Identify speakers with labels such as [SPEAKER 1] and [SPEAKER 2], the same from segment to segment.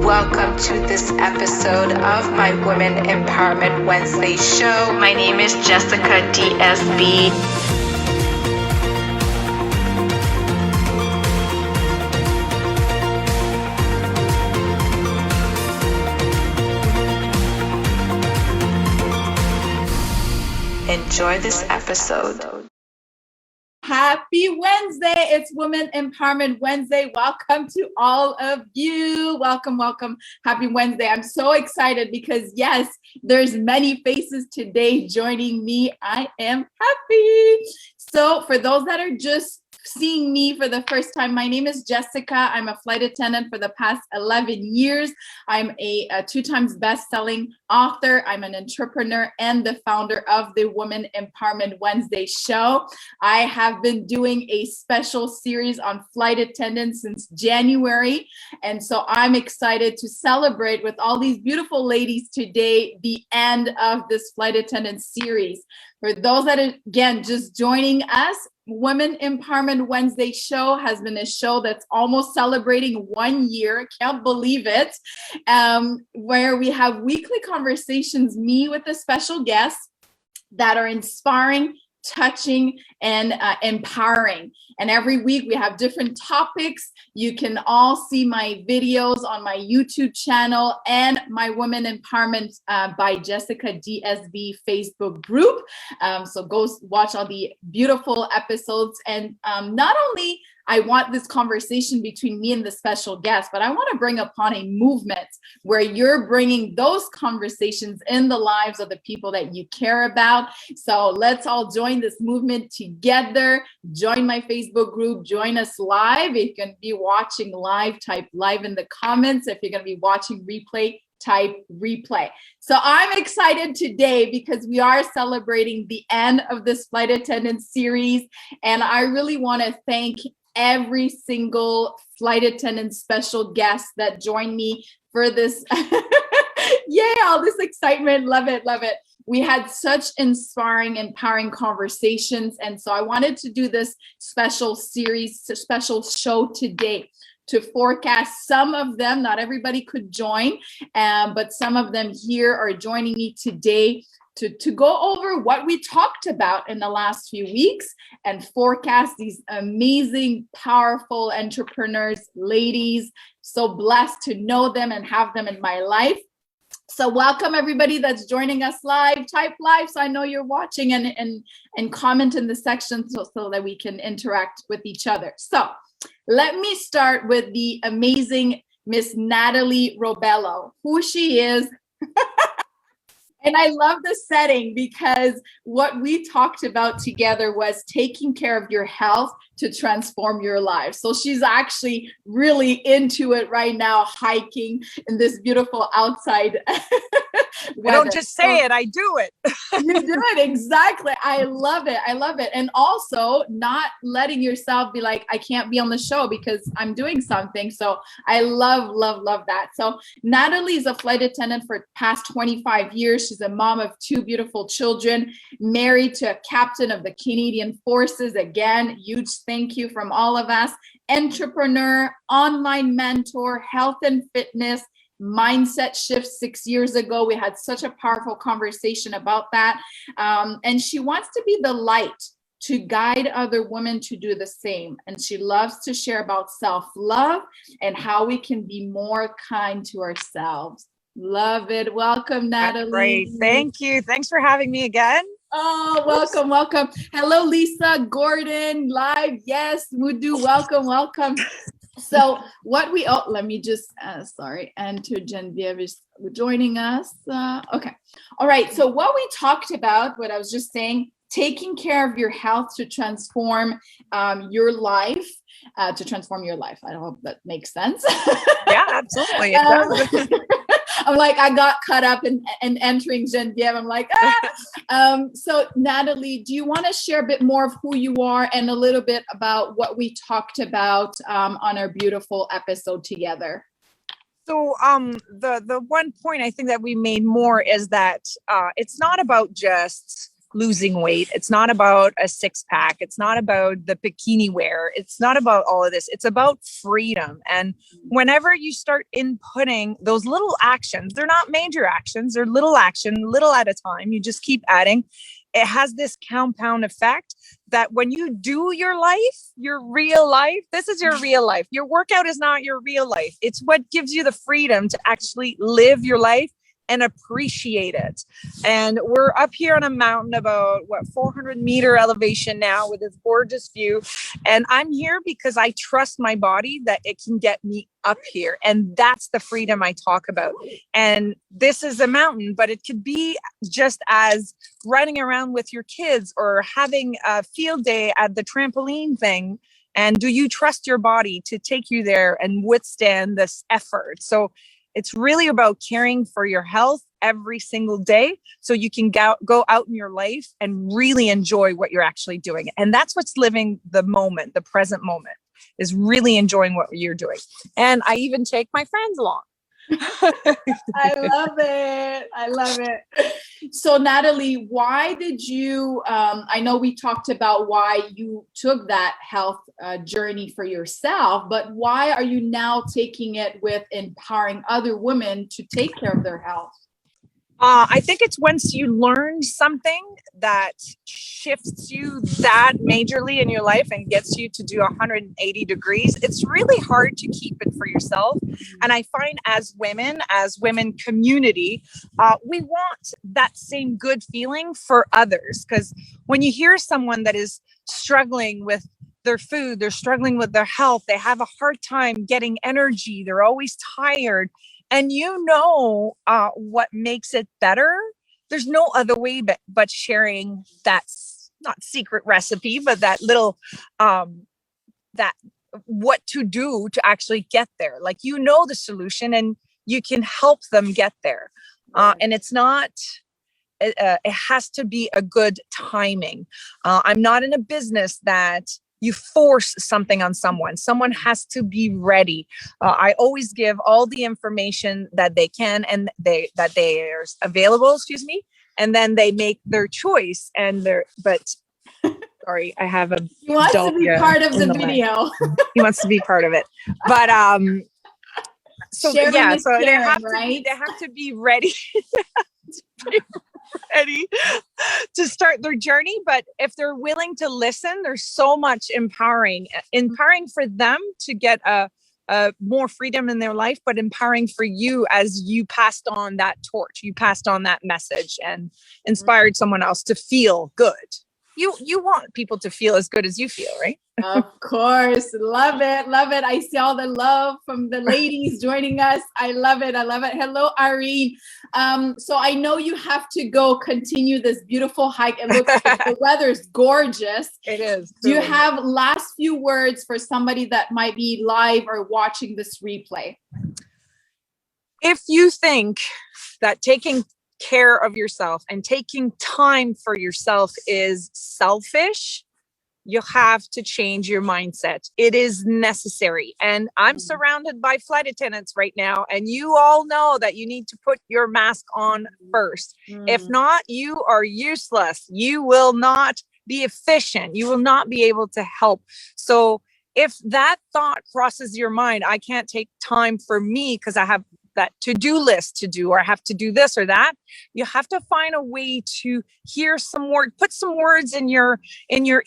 [SPEAKER 1] Welcome to this episode of my Women Empowerment Wednesday show. My name is Jessica DSB. Enjoy this episode.
[SPEAKER 2] Happy Wednesday. It's Women Empowerment Wednesday. Welcome to all of you. Welcome. Happy Wednesday. I'm so excited because yes, there's many faces today joining me. I am happy. So for those that are just seeing me for the first time, my name is Jessica. I'm a flight attendant for the past 11 years. I'm a 2-time best-selling author. I'm an entrepreneur and the founder of the Women Empowerment Wednesday show. I have been doing a special series on flight attendants since January. And so I'm excited to celebrate with all these beautiful ladies today, the end of this flight attendant series. For those that are, again, just joining us, Women Empowerment Wednesday show has been a show that's almost celebrating 1 year. Can't believe it. Where we have weekly conversations, me with a special guest that are inspiring, touching, and empowering. And every week we have different topics. You can all see my videos on my YouTube channel and my Women Empowerment by Jessica DSB Facebook group. So go watch all the beautiful episodes. And not only I want this conversation between me and the special guest, but I want to bring upon a movement where you're bringing those conversations in the lives of the people that you care about. So let's all join this movement together. Join my Facebook group. Join us live. If you're going to be watching live, type live in the comments. If you're going to be watching replay, type replay. So I'm excited today because we are celebrating the end of this flight attendant series. And I really want to thank every single flight attendant special guest that joined me for this. Yay, all this excitement. Love it. We had such inspiring, empowering conversations. And so I wanted to do this special series, special show today to forecast some of them. Not everybody could join, but some of them here are joining me today to go over what we talked about in the last few weeks and forecast these amazing, powerful entrepreneurs, ladies. So blessed to know them and have them in my life. So welcome everybody that's joining us live. Type live so I know you're watching and comment in the section so that we can interact with each other. So let me start with the amazing Miss Natalie Robelo, who she is. And I love the setting because what we talked about together was taking care of your health to transform your life. So she's actually really into it right now, hiking in this beautiful outside weather.
[SPEAKER 3] I don't just say it, I do it.
[SPEAKER 2] You do it, exactly. I love it. And also not letting yourself be like, I can't be on the show because I'm doing something. So I love that. So Natalie is a flight attendant for the past 25 years. She's a mom of 2 beautiful children, married to a captain of the Canadian Forces. Again, huge thank you from all of us. Entrepreneur, online mentor, health and fitness, mindset shift 6 years ago. We had such a powerful conversation about that. And she wants to be the light to guide other women to do the same. And she loves to share about self-love and how we can be more kind to ourselves. Love it. Welcome, Natalie.
[SPEAKER 3] Great. Thank you. Thanks for having me again.
[SPEAKER 2] Oh, welcome. Hello, Lisa Gordon, live. Yes, Mudu, welcome. So let me just, enter Genevieve is joining us. Okay. All right. So what we talked about, what I was just saying, taking care of your health to transform your life. I hope that makes sense.
[SPEAKER 3] Yeah, absolutely. It does.
[SPEAKER 2] I'm like, I got caught up in entering Genevieve. I'm like, So Natalie, do you want to share a bit more of who you are and a little bit about what we talked about on our beautiful episode together?
[SPEAKER 3] So the one point I think that we made more is that it's not about just losing weight. It's not about a six pack. It's not about the bikini wear. It's not about all of this. It's about freedom. And whenever you start inputting those little actions, they're not major actions, they're little action, little at a time. You just keep adding. It has this compound effect that when you do your life, your real life, this is your real life. Your workout is not your real life. It's what gives you the freedom to actually live your life and appreciate it. And we're up here on a mountain about 400-meter elevation now with this gorgeous view. And I'm here because I trust my body that it can get me up here. And that's the freedom I talk about. And this is a mountain, but it could be just as running around with your kids or having a field day at the trampoline thing. And do you trust your body to take you there and withstand this effort? So it's really about caring for your health every single day so you can go out in your life and really enjoy what you're actually doing. And that's what's living the moment, the present moment, is really enjoying what you're doing. And I even take my friends along.
[SPEAKER 2] I love it. I love it. So Natalie, why did you, I know we talked about why you took that health journey for yourself, but why are you now taking it with empowering other women to take care of their health?
[SPEAKER 3] I think it's once you learn something that shifts you that majorly in your life and gets you to do 180 degrees, it's really hard to keep it for yourself. And I find as women community, we want that same good feeling for others. Because when you hear someone that is struggling with their food, they're struggling with their health, they have a hard time getting energy, they're always tired, and what makes it better, there's no other way but sharing that, not secret recipe, but that little, that what to do to actually get there. Like, the solution and you can help them get there. And it's not, it has to be a good timing. I'm not in a business that you force something on someone. Someone has to be ready. I always give all the information that they can and that they are available, and then they make their choice. But sorry, I have a
[SPEAKER 2] He wants to be part of the video.
[SPEAKER 3] He wants to be part of it. But so
[SPEAKER 2] Sharing
[SPEAKER 3] yeah,
[SPEAKER 2] is
[SPEAKER 3] so
[SPEAKER 2] caring,
[SPEAKER 3] they have to be ready. Ready to start their journey. But if they're willing to listen, there's so much empowering for them to get a more freedom in their life, but empowering for you as you passed on that torch, you passed on that message and inspired someone else to feel good. You want people to feel as good as you feel, right?
[SPEAKER 2] Of course. Love it. Love it. I see all the love from the ladies joining us. I love it. I love it. Hello, Irene. So I know you have to go continue this beautiful hike. It looks like the weather's gorgeous.
[SPEAKER 3] It is.
[SPEAKER 2] Do you have last few words for somebody that might be live or watching this replay?
[SPEAKER 3] If you think that taking care of yourself and taking time for yourself is selfish, you have to change your mindset. It is necessary. And I'm surrounded by flight attendants right now. And you all know that you need to put your mask on first. If not, you are useless. You will not be efficient. You will not be able to help. So if that thought crosses your mind, I can't take time for me because I have that to-do list to do, or I have to do this or that, you have to find a way to hear some word, put some words in your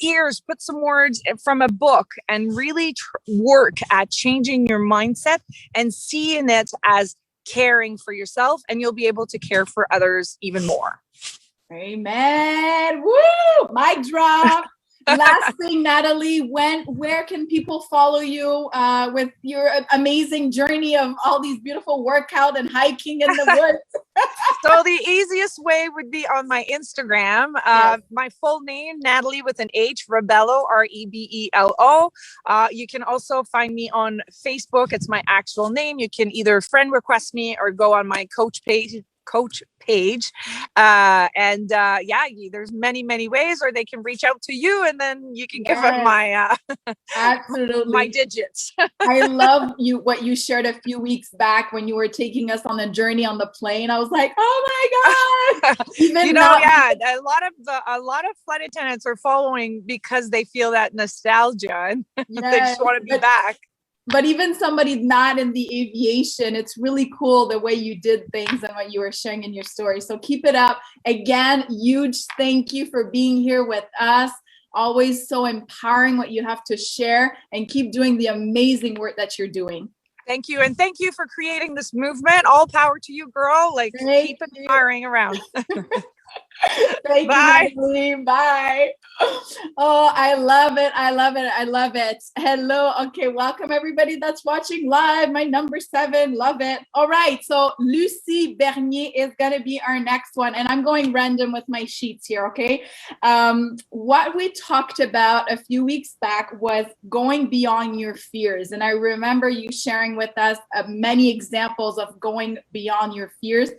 [SPEAKER 3] ears, put some words from a book, and really work at changing your mindset and seeing it as caring for yourself, and you'll be able to care for others even more.
[SPEAKER 2] Amen. Woo! Mic drop. Last thing, Natalie, where can people follow you with your amazing journey of all these beautiful workout and hiking in the woods?
[SPEAKER 3] So the easiest way would be on my Instagram.
[SPEAKER 2] Yes.
[SPEAKER 3] My full name, Natalie with an H, Robelo, Rebelo. You can also find me on Facebook. It's my actual name. You can either friend request me or go on my coach page coach page. There's many ways, or they can reach out to you, and then you can give them my
[SPEAKER 2] absolutely
[SPEAKER 3] my digits.
[SPEAKER 2] I love what you shared a few weeks back when you were taking us on a journey on the plane. I was like, oh my God.
[SPEAKER 3] Even a lot of flight attendants are following because they feel that nostalgia and they just want to be back.
[SPEAKER 2] But even somebody not in the aviation, it's really cool the way you did things and what you were sharing in your story. So keep it up. Again, huge thank you for being here with us. Always so empowering what you have to share, and keep doing the amazing work that you're doing.
[SPEAKER 3] Thank you. And thank you for creating this movement. All power to you, girl. Keep inspiring around.
[SPEAKER 2] Thank you, Natalie. Bye. Oh, I love it. I love it. I love it. Hello. Okay. Welcome everybody that's watching live. My number 7. Love it. All right. So Lucie Bernier is going to be our next one. And I'm going random with my sheets here. Okay. What we talked about a few weeks back was going beyond your fears. And I remember you sharing with us many examples of going beyond your fears.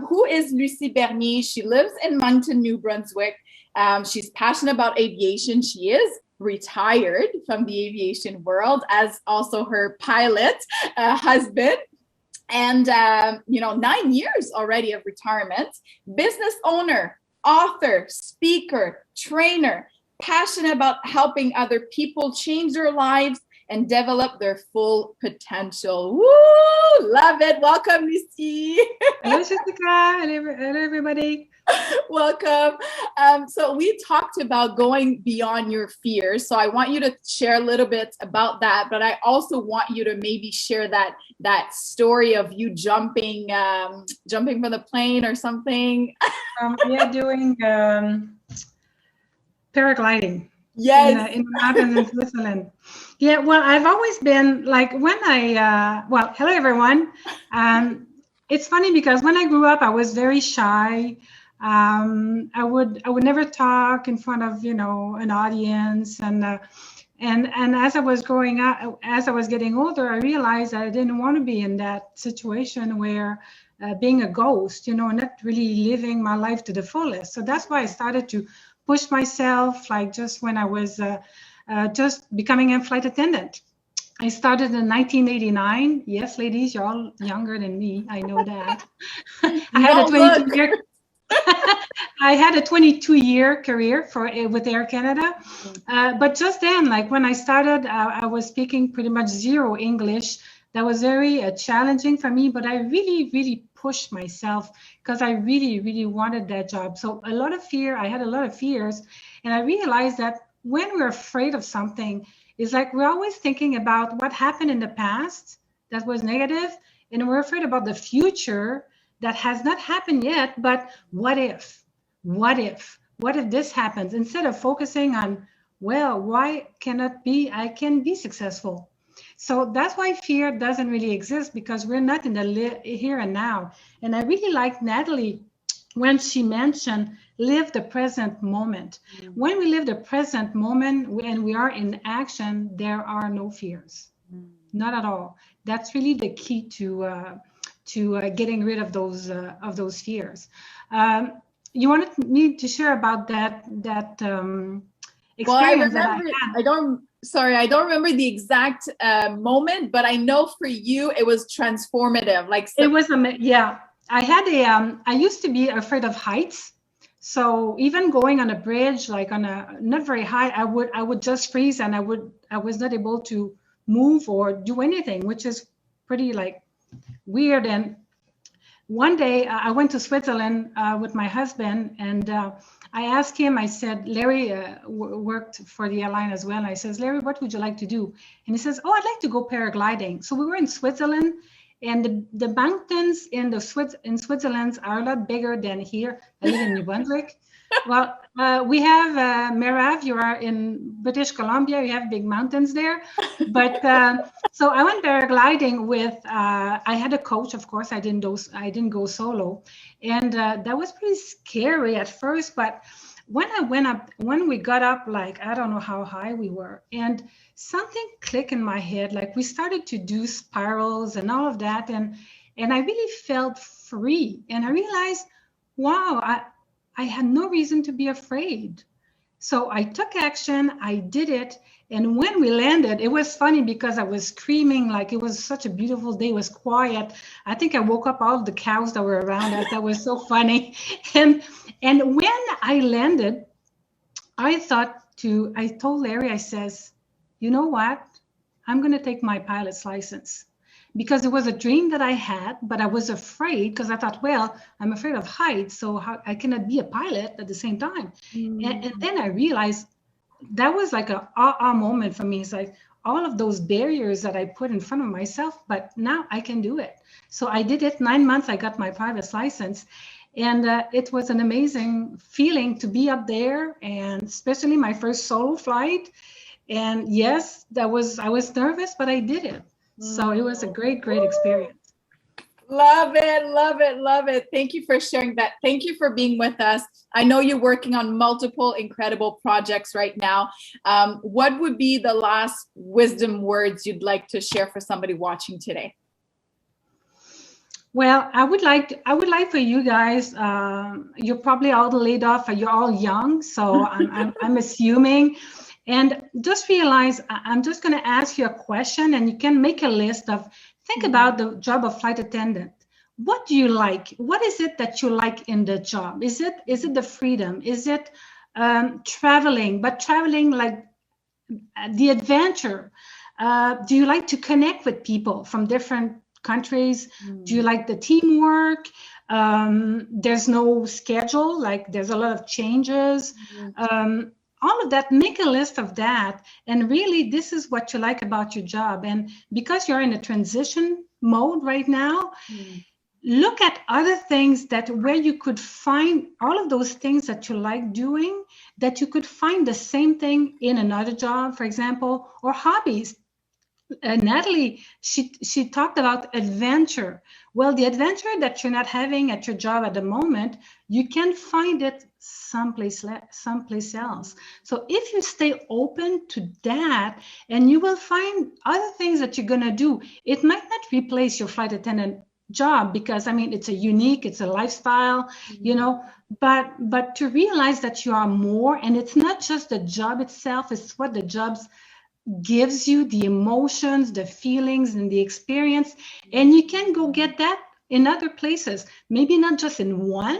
[SPEAKER 2] Who is Lucie Bernier? She lives in Moncton, New Brunswick. She's passionate about aviation. She is retired from the aviation world, as also her pilot husband. And, 9 years already of retirement. Business owner, author, speaker, trainer, passionate about helping other people change their lives and develop their full potential. Woo! Love it. Welcome, Lucie.
[SPEAKER 4] Hello, Jessica. Hello, everybody.
[SPEAKER 2] Welcome. So we talked about going beyond your fears. So I want you to share a little bit about that, but I also want you to maybe share that story of you jumping from the plane or something.
[SPEAKER 4] Doing paragliding.
[SPEAKER 2] Yes.
[SPEAKER 4] In the mountains in Switzerland. Yeah, well, I've always been like hello everyone. It's funny because when I grew up, I was very shy. I would never talk in front of an audience, and as I was growing up, as I was getting older, I realized I didn't want to be in that situation where being a ghost, not really living my life to the fullest. So that's why I started to push myself, like just when I was just becoming a flight attendant. I started in 1989. Yes, ladies, you're all younger than me. I know that. I had a 22-year career with Air Canada. But just then, like when I started, I was speaking pretty much zero English. That was very challenging for me, but I really, really pushed myself because I really, really wanted that job. So I had a lot of fears. And I realized that when we're afraid of something, it's like we're always thinking about what happened in the past that was negative, and we're afraid about the future that has not happened yet, but what if this happens, instead of focusing on, well, why cannot I can be successful. So that's why fear doesn't really exist, because we're not in the here and now. And I really like Natalie when she mentioned live the present moment. Mm-hmm. When we live the present moment and we are in action, there are no fears, not at all. That's really the key to getting rid of those fears. You wanted me to share about that experience that I had.
[SPEAKER 2] I don't remember the exact moment, but I know for you it was transformative.
[SPEAKER 4] It was I used to be afraid of heights. So even going on a bridge, like on a not very high, I would just freeze, and I was not able to move or do anything, which is pretty weird. And one day I went to Switzerland with my husband, and I asked him, I said, Larry worked for the airline as well. I says, Larry, what would you like to do? And he says, oh, I'd like to go paragliding. So we were in Switzerland, and the mountains in Switzerland are a lot bigger than here. I live in New Brunswick. Well, we have Morav. You are in British Columbia. You have big mountains there. But so I went paragliding with. I had a coach, of course. I didn't go solo, and that was pretty scary at first. But when we got up, I don't know how high we were, and something clicked in my head. Like we started to do spirals and all of that, and And I really felt free. And I realized, wow, I had no reason to be afraid. So I took action, I did it. And when we landed, it was funny because I was screaming, like it was such a beautiful day, it was quiet. I think I woke up all the cows that were around us. That was so funny. And when I landed, I told Larry, I says, you know what? I'm going to take my pilot's license, because it was a dream that I had, but I was afraid because I thought, well, I'm afraid of heights, so I cannot be a pilot at the same time. And then I realized that was like a aha moment for me. It's like all of those barriers that I put in front of myself, but now I can do it. So I did it. 9 months, I got my pilot's license. And it was an amazing feeling to be up there, and especially my first solo flight. And yes, I was nervous, but I did it. So it was a great experience.
[SPEAKER 2] Love it, love it, love it. Thank you for sharing that. Thank you for being with us. I know you're working on multiple incredible projects right now. What would be the last wisdom words you'd like to share for somebody watching today?
[SPEAKER 4] Well, I would like for you guys, you're probably all laid off, you're all young, so I'm assuming. And just realize, I'm just going to ask you a question, and you can make a list of, think about the job of flight attendant. What do you like? What is it that you like in the job? Is it the freedom? Is it traveling, but traveling like the adventure? Do you like to connect with people from different countries? Do you like the teamwork? There's no schedule, like there's a lot of changes. All of that, make a list of that. And really, this is what you like about your job. And because you're in a transition mode right now, look at other things where you could find all of those things that you like doing, that you could find the same thing in another job, for example, or hobbies. Natalie, she talked about adventure. Well, the adventure that you're not having at your job at the moment, you can find it someplace else. So if you stay open to that, and you will find other things that you're gonna do. It might not replace your flight attendant job, because I mean it's a lifestyle, you know, but to realize that you are more, and it's not just the job itself, it's what the job's gives you, the emotions, the feelings, and the experience. And you can go get that in other places, maybe not just in one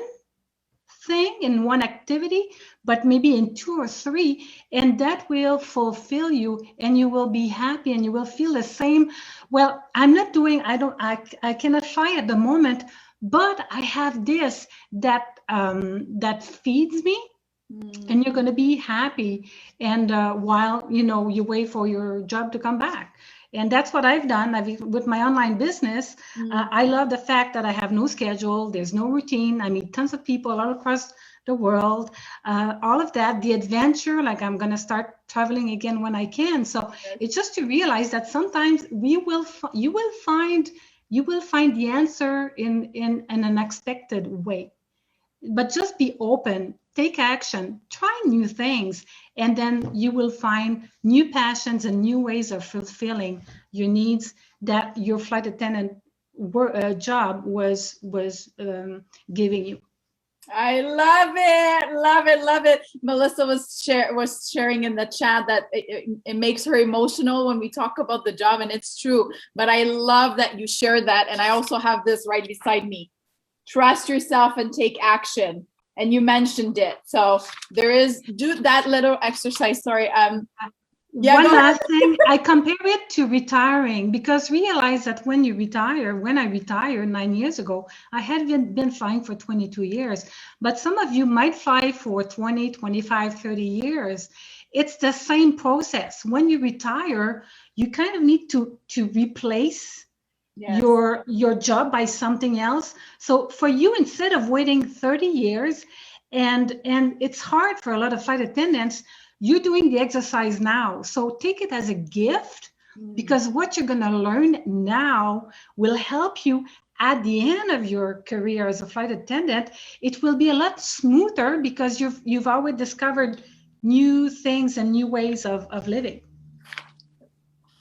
[SPEAKER 4] thing, in one activity, but maybe in 2 or 3, and that will fulfill you, and you will be happy, and you will feel the same. Well, I cannot fly at the moment, but I have this that feeds me. And you're going to be happy, and while you wait for your job to come back. And that's what I've done. With my online business, I love the fact that I have no schedule, there's no routine. I meet tons of people all across the world, all of that, the adventure, like I'm going to start traveling again when I can. So it's just to realize that sometimes you will find the answer in an unexpected way. But just be open, take action, try new things, and then you will find new passions and new ways of fulfilling your needs that your flight attendant job was giving you.
[SPEAKER 2] I love it, love it, love it. Melissa was sharing in the chat that it makes her emotional when we talk about the job, and it's true. But I love that you shared that, and I also have this right beside me. Trust yourself and take action. And you mentioned it. So do that little exercise. Sorry.
[SPEAKER 4] One last thing, I compare it to retiring, because realize that when I retired 9 years ago, I had been flying for 22 years, but some of you might fly for 20, 25, 30 years. It's the same process. When you retire, you kind of need to replace your job by something else. So for you, instead of waiting 30 years, and it's hard for a lot of flight attendants, you're doing the exercise now. So take it as a gift, because what you're going to learn now will help you at the end of your career as a flight attendant. It will be a lot smoother because you've already discovered new things and new ways of living.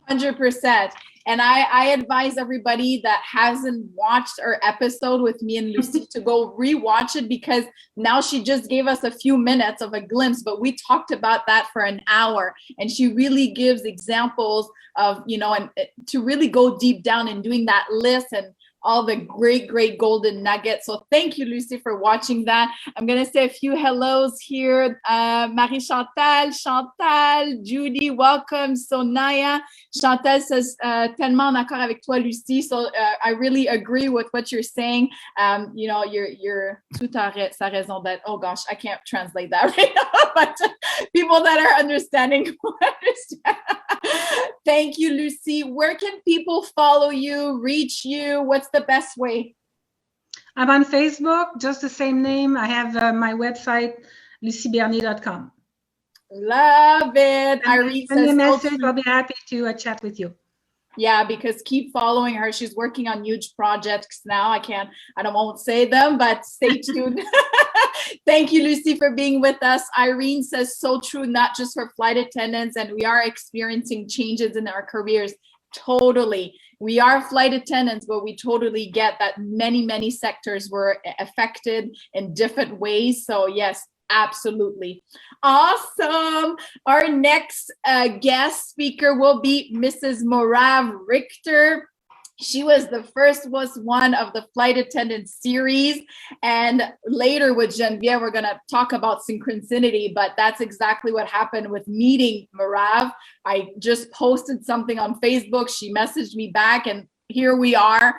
[SPEAKER 2] 100%. And I advise everybody that hasn't watched our episode with me and Lucy to go rewatch it, because now she just gave us a few minutes of a glimpse, but we talked about that for an hour. And she really gives examples of, and to really go deep down in doing that list and all the great golden nuggets. So thank you, Lucy, for watching that. I'm going to say a few hellos here. Marie Chantal, Judy, welcome. Sonaya. Chantal says, tellement en accord avec toi, Lucy. So I really agree with what you're saying. You're tout à sa raison d'être. Oh gosh, I can't translate that right now, but people that are understanding will understand. Thank you, Lucy. Where can people follow you, reach you? What's the best way?
[SPEAKER 4] I'm on Facebook, just the same name. I have my website, luciebernier.com.
[SPEAKER 2] Love it.
[SPEAKER 4] Irene says, a message. I'll be happy to chat with you.
[SPEAKER 2] Yeah, because keep following her. She's working on huge projects now. I won't say them, but stay tuned. Thank you, Lucy, for being with us. Irene says, so true, not just for flight attendants, and we are experiencing changes in our careers. Totally. We are flight attendants, but we totally get that many sectors were affected in different ways. So yes, absolutely. Awesome. Our next guest speaker will be Mrs. Morav Richter. She was one of the flight attendant series. And later with Geneviève, we're going to talk about synchronicity, but that's exactly what happened with meeting Morav. I just posted something on Facebook. She messaged me back, and here we are,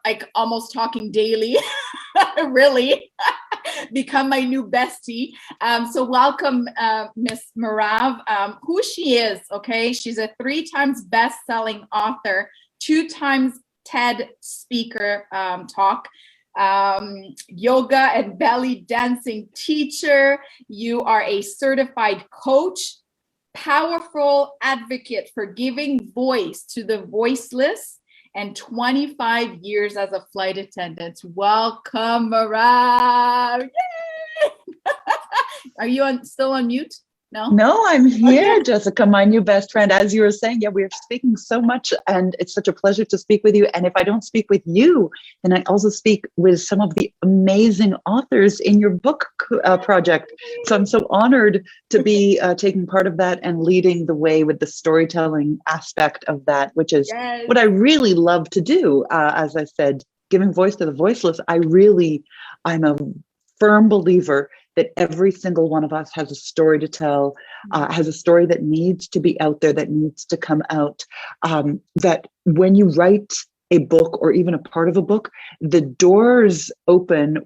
[SPEAKER 2] like almost talking daily, really. Become my new bestie. So welcome, Miss Morav. Who she is, okay? She's a 3 times best-selling author, 2 times TED speaker talk, yoga and belly dancing teacher. You are a certified coach, powerful advocate for giving voice to the voiceless, and 25 years as a flight attendant. Welcome, Morav. Yay! Are you still on mute?
[SPEAKER 5] No, I'm here,
[SPEAKER 2] Okay.
[SPEAKER 5] Jessica, my new best friend. As you were saying, yeah, we're speaking so much, and it's such a pleasure to speak with you. And if I don't speak with you, then I also speak with some of the amazing authors in your book project. So I'm so honored to be taking part of that and leading the way with the storytelling aspect of that, which is what I really love to do. As I said, giving voice to the voiceless. I'm a firm believer that every single one of us has a story to tell, has a story that needs to be out there, that needs to come out, that when you write a book or even a part of a book, the doors open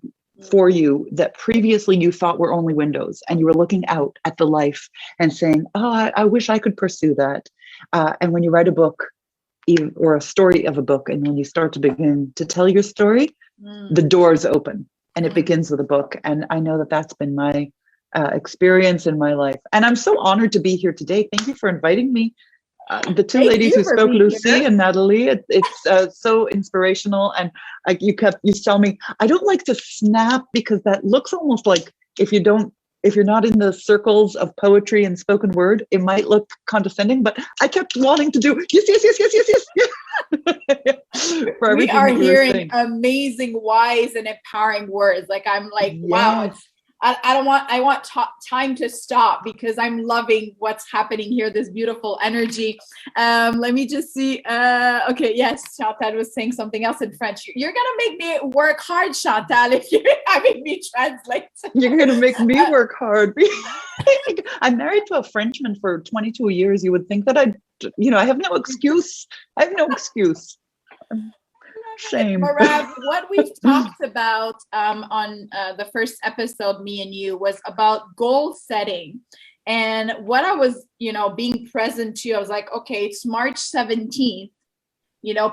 [SPEAKER 5] for you that previously you thought were only windows, and you were looking out at the life and saying, oh, I wish I could pursue that. And when you write a book or a story of a book, and when you start to begin to tell your story, the doors open. And it begins with a book. And I know that that's been my experience in my life. And I'm so honored to be here today. Thank you for inviting me. The two ladies who spoke, Lucy and Natalie, it's so inspirational. And you tell me, I don't like to snap, because that looks almost like if you're not in the circles of poetry and spoken word, it might look condescending, but I kept wanting to do yes.
[SPEAKER 2] We are hearing amazing, wise, and empowering words. Like, I'm like, yes. Wow. I want time to stop, because I'm loving what's happening here, this beautiful energy. Let me just see. Okay, yes, Chantal was saying something else in French. You're going to make me work hard, Chantal, if you're having me translate.
[SPEAKER 5] You're going to make me work hard. I'm married to a Frenchman for 22 years. You would think that I have no excuse. Shame.
[SPEAKER 2] Morav, what we've talked about on the first episode, me and you, was about goal setting. And what I was, being present to, I was like, okay, it's March 17th.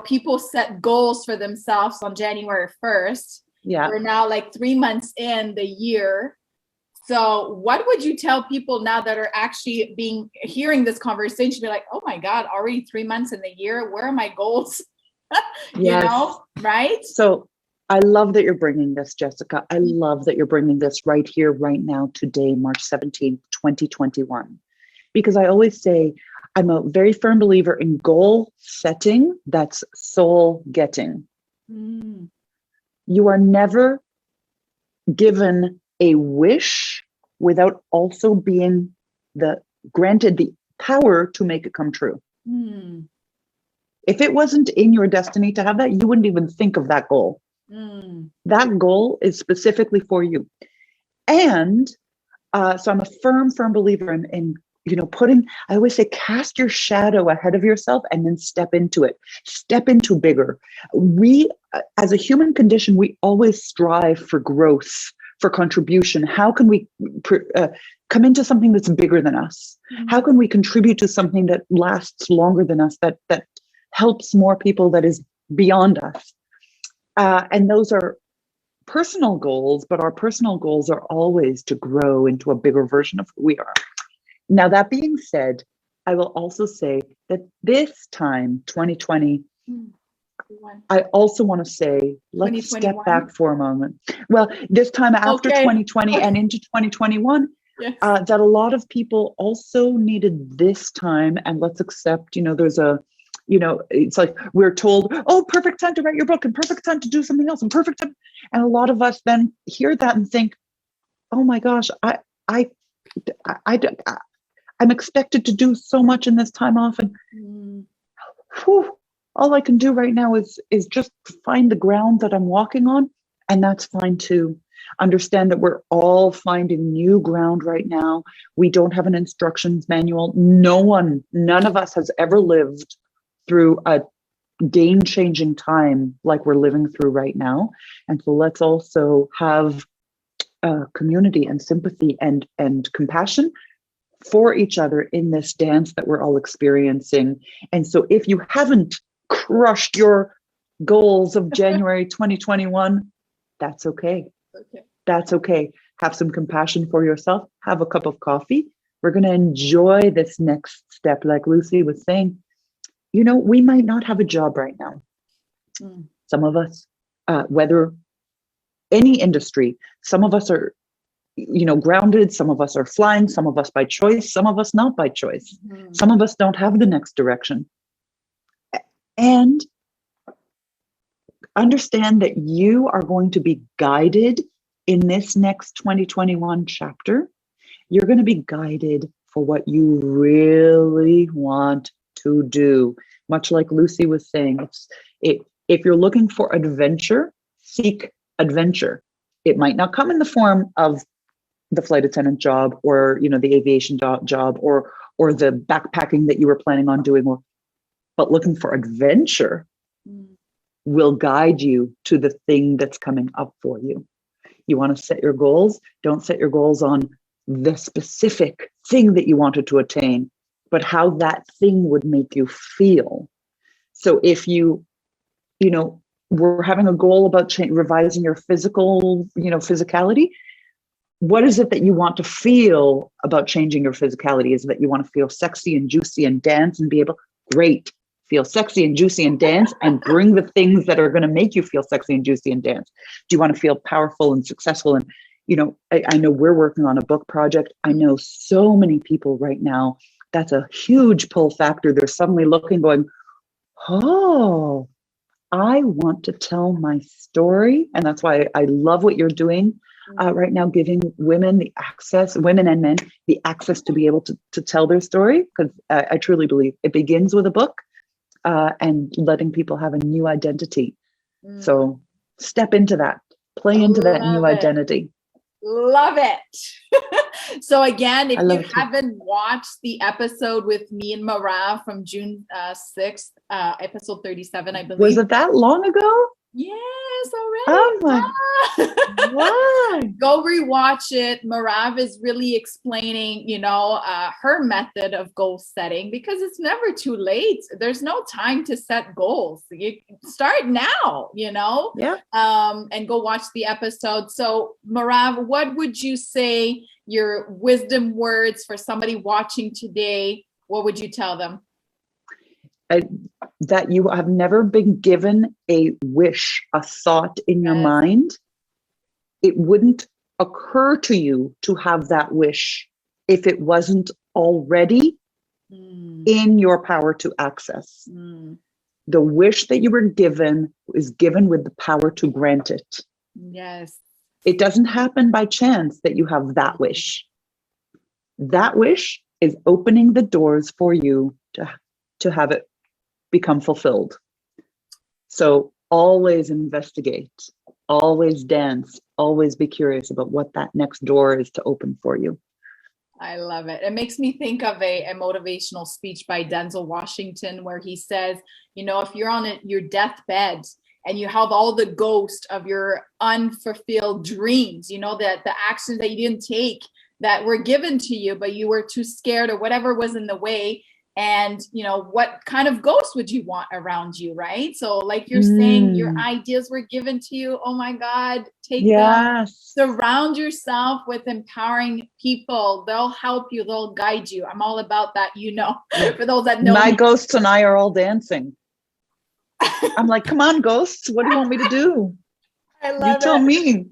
[SPEAKER 2] People set goals for themselves on January 1st.
[SPEAKER 5] Yeah.
[SPEAKER 2] We're now like 3 months in the year. So what would you tell people now that are actually hearing this conversation, be like, oh my God, already 3 months in the year, where are my goals?
[SPEAKER 5] Yes.
[SPEAKER 2] Right?
[SPEAKER 5] So I love that you're bringing this, Jessica. I love that you're bringing this right here, right now, today, March 17th, 2021. Because I always say, I'm a very firm believer in goal setting that's soul getting. You are never given a wish without also being granted the power to make it come true. If it wasn't in your destiny to have that, you wouldn't even think of that goal. That goal is specifically for you. And so I'm a firm believer in I always say, cast your shadow ahead of yourself and then step into it. Step into bigger. We, as a human condition, we always strive for growth, for contribution. How can we come into something that's bigger than us? How can we contribute to something that lasts longer than us, that helps more people, that is beyond us? And those are personal goals, but our personal goals are always to grow into a bigger version of who we are. Now, that being said, I will also say that this time, 2020, I also want to say, let's step back for a moment. Well, this time after 2020 and into 2021, that a lot of people also needed this time. And let's accept, there's it's like we're told, oh, perfect time to write your book and perfect time to do something else and perfect time. And a lot of us then hear that and think, oh my gosh, I'm expected to do so much in this time off, and all I can do right now is just find the ground that I'm walking on, and that's fine too. Understand that we're all finding new ground right now. We don't have an instructions manual. None of us has ever lived through a game-changing time like we're living through right now. And so let's also have community and sympathy and compassion for each other in this dance that we're all experiencing. And so if you haven't crushed your goals of January 2021, that's okay. That's okay. Have some compassion for yourself. Have a cup of coffee. We're going to enjoy this next step. Like Lucy was saying, we might not have a job right now. Some of us, whether any industry, some of us are grounded, some of us are flying, some of us by choice, some of us not by choice. Some of us don't have the next direction. And understand that you are going to be guided in this next 2021 chapter. You're going to be guided for what you really want to do. Much like Lucy was saying, if you're looking for adventure, seek adventure. It might not come in the form of the flight attendant job or the aviation job or the backpacking that you were planning on doing, but looking for adventure will guide you to the thing that's coming up for you. You want to set your goals. Don't set your goals on the specific thing that you wanted to attain, but how that thing would make you feel. So if we're having a goal about revising your physicality, what is it that you want to feel about changing your physicality? Is it that you want to feel sexy and juicy and dance and be able, great, feel sexy and juicy and dance and bring the things that are going to make you feel sexy and juicy and dance. Do you want to feel powerful and successful? And, I know we're working on a book project. I know so many people right now, that's a huge pull factor. They're suddenly looking, going, oh, I want to tell my story. And that's why I love what you're doing right now, giving women the access, women and men, the access to be able to tell their story. Because I truly believe it begins with a book and letting people have a new identity. So step into that, play into that new identity.
[SPEAKER 2] Love it. So again, if you haven't watched the episode with me and Morav from June 6th, episode 37, I believe. Was
[SPEAKER 5] it that long ago?
[SPEAKER 2] Yes, already.
[SPEAKER 5] Oh my God.
[SPEAKER 2] Go rewatch it. Morav is really explaining, her method of goal setting, because it's never too late. There's no time to set goals. You start now,
[SPEAKER 5] Yeah.
[SPEAKER 2] And go watch the episode. So Morav, what would you say your wisdom words for somebody watching today? What would you tell them?
[SPEAKER 5] That you have never been given a wish, a thought in your mind. It wouldn't occur to you to have that wish if it wasn't already in your power to access. The wish that you were given is given with the power to grant it.
[SPEAKER 2] Yes.
[SPEAKER 5] It doesn't happen by chance that you have that wish. That wish is opening the doors for you to have it become fulfilled. So always investigate, always dance, always be curious about what that next door is to open for you.
[SPEAKER 2] I love it. It makes me think of a motivational speech by Denzel Washington, where he says, you know, if you're on your deathbed and you have all the ghost of your unfulfilled dreams, you know, that the actions that you didn't take that were given to you, but you were too scared or whatever was in the way. And, you know, what kind of ghost would you want around you, right? So like you're saying, your ideas were given to you. Oh my God, take them. Surround yourself with empowering people. They'll help you. They'll guide you. I'm all about that, you know, for those that know
[SPEAKER 5] my
[SPEAKER 2] me.
[SPEAKER 5] Ghosts and I are all dancing. I'm like, come on, ghosts. What do you want me to do?
[SPEAKER 2] I love
[SPEAKER 5] you tell me.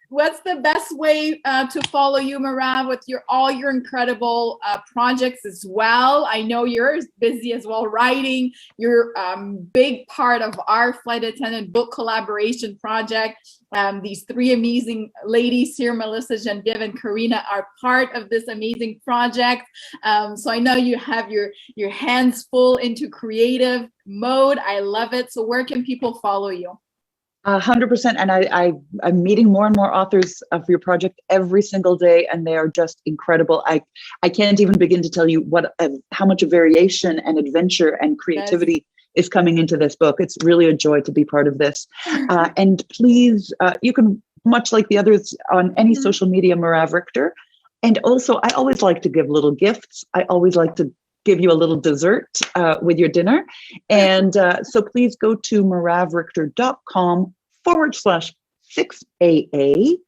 [SPEAKER 2] What's the best way to follow you, Morav, with all your incredible projects as well? I know you're busy as well writing. You're big part of our flight attendant book collaboration project. These three amazing ladies here, Melissa, Genevieve, and Karina, are part of this amazing project. So I know you have your hands full into creative mode. I love it. So where can people follow you?
[SPEAKER 5] 100%. And I'm meeting more and more authors of your project every single day, and they are just incredible. I can't even begin to tell you how much variation and adventure and creativity is coming into this book. It's really a joy to be part of this. And please, you can, much like the others on any social media, Morav Richter. And also, I always like to give little gifts. I always like to give you a little dessert with your dinner. And so please go to moravrichter.com/6AA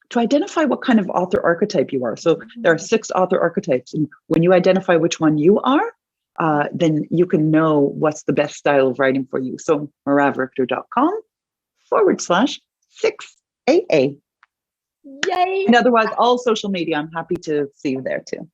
[SPEAKER 5] to identify what kind of author archetype you are. So there are 6 author archetypes. And when you identify which one you are, then you can know what's the best style of writing for you. So moravrichter.com/6AA.
[SPEAKER 2] Yay!
[SPEAKER 5] And otherwise, all social media, I'm happy to see you there too.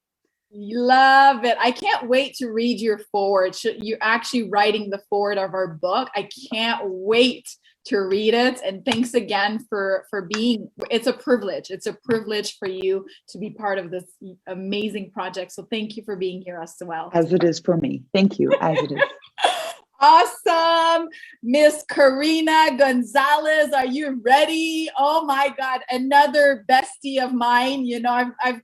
[SPEAKER 2] Love it. I can't wait to read your foreword. You're actually writing the foreword of our book. I can't wait to read it. And thanks again for being, it's a privilege. It's a privilege for you to be part of this amazing project. So thank you for being here as well.
[SPEAKER 5] As it is for me. Thank you. As it is.
[SPEAKER 2] Awesome. Miss Karina Gonzalez, are you ready? Oh my God. Another bestie of mine. You know, I've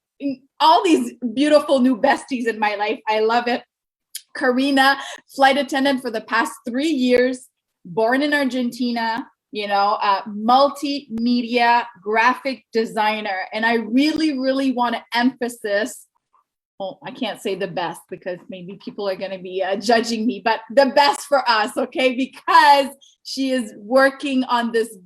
[SPEAKER 2] all these beautiful new besties in my life. I love it. Karina, flight attendant for the past 3 years, born in Argentina, you know, multimedia graphic designer. And I really, really want to emphasize, well, I can't say the best because maybe people are going to be judging me, but the best for us, okay? Because she is working on this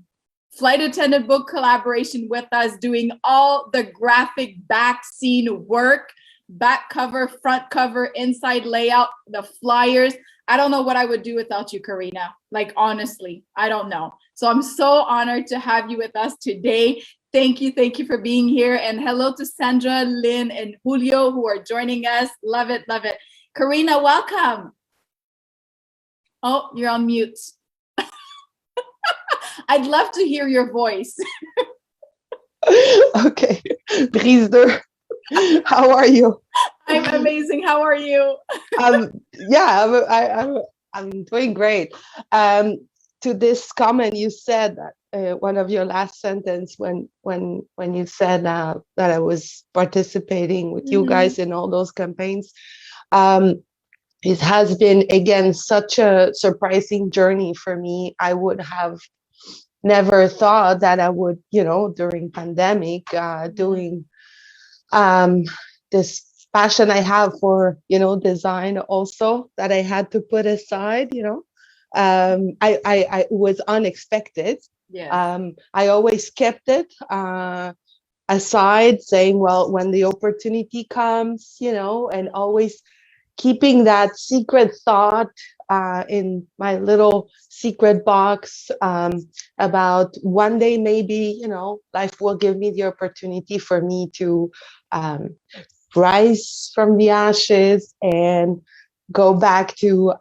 [SPEAKER 2] flight attendant book collaboration with us, doing all the graphic back scene work, back cover, front cover, inside layout, the flyers. I don't know what I would do without you, Karina. Like, honestly, I don't know. So I'm so honored to have you with us today. Thank you for being here. And hello to Sandra, Lynn, and Julio who are joining us. Love it, love it. Karina, welcome. Oh, you're on mute. I'd love to hear your voice.
[SPEAKER 6] Okay, Briesder, how are you?
[SPEAKER 2] I'm amazing. How are you?
[SPEAKER 6] Yeah, I'm doing great. To this comment you said that one of your last sentence when you said that I was participating with you guys in all those campaigns. It has been, again, such a surprising journey for me. I would have never thought that I would, you know, during pandemic, doing this passion I have for, you know, design also, that I had to put aside, you know. I was unexpected.
[SPEAKER 2] Yeah.
[SPEAKER 6] I always kept it aside, saying, well, when the opportunity comes, you know, and always keeping that secret thought in my little secret box about one day maybe, you know, life will give me the opportunity for me to rise from the ashes and go back to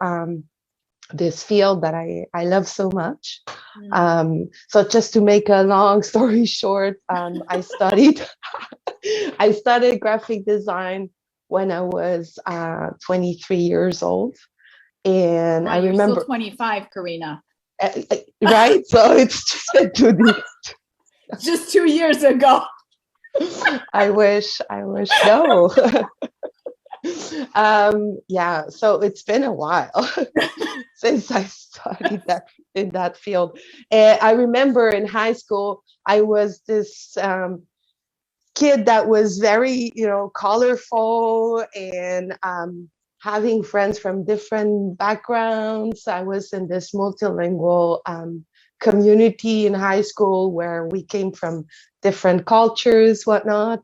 [SPEAKER 6] this field that I love so much. So just to make a long story short, I studied I studied graphic design when I was 23 years old. And
[SPEAKER 2] Wow,
[SPEAKER 6] I
[SPEAKER 2] you're
[SPEAKER 6] remember
[SPEAKER 2] still 25, Karina.
[SPEAKER 6] right? So it's
[SPEAKER 2] Just 2 years ago.
[SPEAKER 6] I wish no. Yeah, so it's been a while since I studied that in that field. And I remember in high school, I was this kid that was very, colorful and having friends from different backgrounds. I was in this multilingual community in high school where we came from different cultures, whatnot.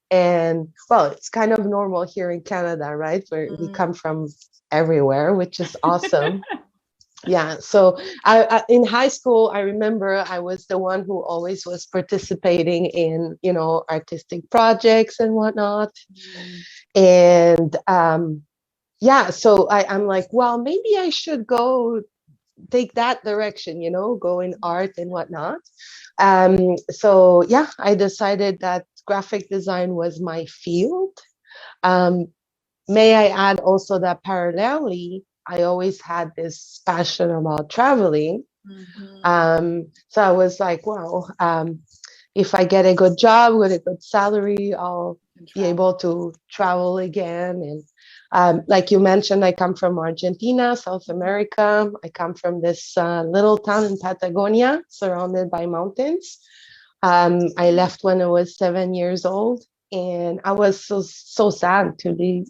[SPEAKER 6] And well, it's kind of normal here in Canada, right? Where we come from everywhere, which is awesome. Yeah. So I in high school, I remember I was the one who always was participating in, artistic projects and whatnot. And yeah, so I'm like, well, maybe I should go take that direction, go in art and whatnot. So yeah, I decided that graphic design was my field. May I add also that parallelly, I always had this passion about traveling. So I was like, well, if I get a good job with a good salary, I'll be able to travel again. And like you mentioned, I come from Argentina, South America. I come from this little town in Patagonia, surrounded by mountains. I left when I was 7 years old, and I was so sad to leave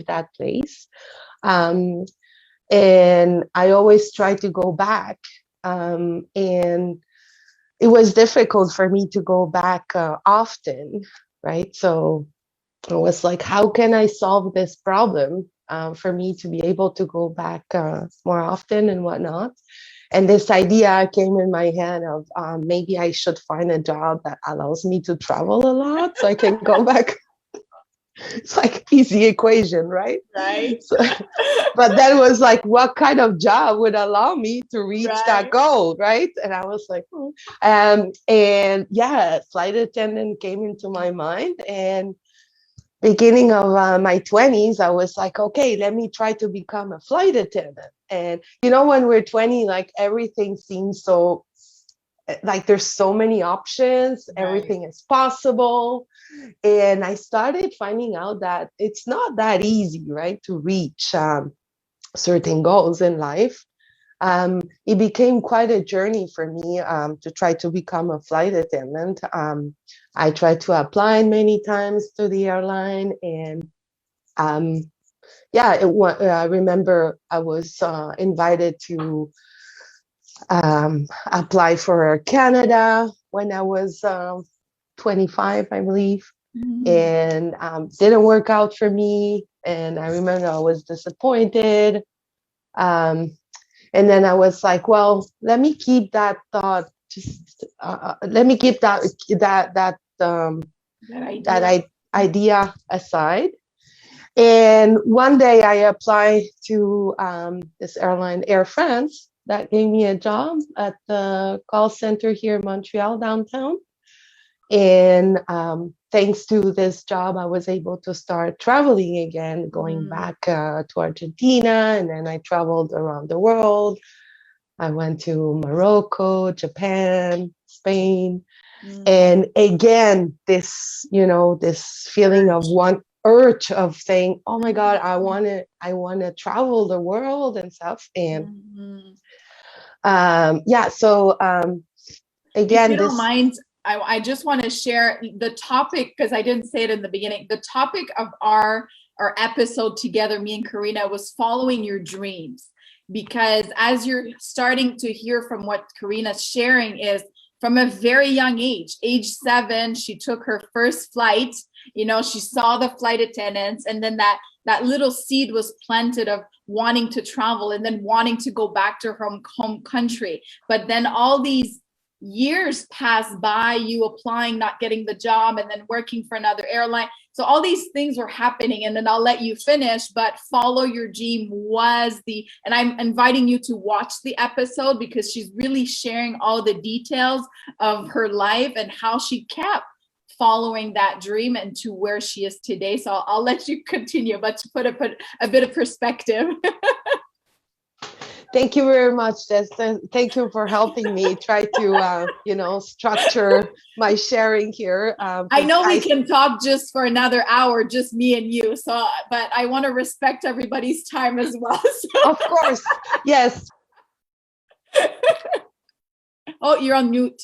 [SPEAKER 6] that place. And I always try to go back, and it was difficult for me to go back often, right? So I was like, how can I solve this problem for me to be able to go back more often and whatnot? And this idea came in my head of maybe I should find a job that allows me to travel a lot so I can go back. It's like easy equation, right?
[SPEAKER 2] Right.
[SPEAKER 6] So, but then was like, what kind of job would allow me to reach that goal, right? And I was like, and yeah, flight attendant came into my mind. And beginning of my 20s, I was like, okay, let me try to become a flight attendant. And when we're 20, like everything seems so, like there's so many options, everything is possible. And I started finding out that it's not that easy, right, to reach certain goals in life. It became quite a journey for me to try to become a flight attendant. I tried to apply many times to the airline, and yeah, I remember I was invited to apply for Air Canada when I was 25, I believe, and didn't work out for me. And I remember I was disappointed. And then I was like, well, let me keep that thought. Let me keep that idea aside. And one day I applied to this airline, Air France, that gave me a job at the call center here in Montreal downtown. And thanks to this job, I was able to start traveling again, going back to Argentina. And then I traveled around the world. I went to Morocco, Japan, Spain. And again, this feeling of one urge of saying, oh my God, I want to travel the world and stuff. And yeah, so again,
[SPEAKER 2] if you don't mind, I just want to share the topic, because I didn't say it in the beginning. The topic of our episode together, me and Karina, was following your dreams. Because as you're starting to hear from what Karina's sharing is from a very young age 7, she took her first flight. She saw the flight attendants, and then that little seed was planted of wanting to travel and then wanting to go back to her home country. But then all these years pass by, you applying, not getting the job, and then working for another airline. So all these things were happening, and then I'll let you finish, but follow your dream was and I'm inviting you to watch the episode because she's really sharing all the details of her life and how she kept following that dream and to where she is today. So I'll let you continue, but to put a bit of perspective.
[SPEAKER 6] Thank you very much, Jess. Thank you for helping me try to, structure my sharing here.
[SPEAKER 2] I know we can talk just for another hour, just me and you. So, but I want to respect everybody's time as well. So.
[SPEAKER 6] Of course, yes.
[SPEAKER 2] Oh, you're on mute.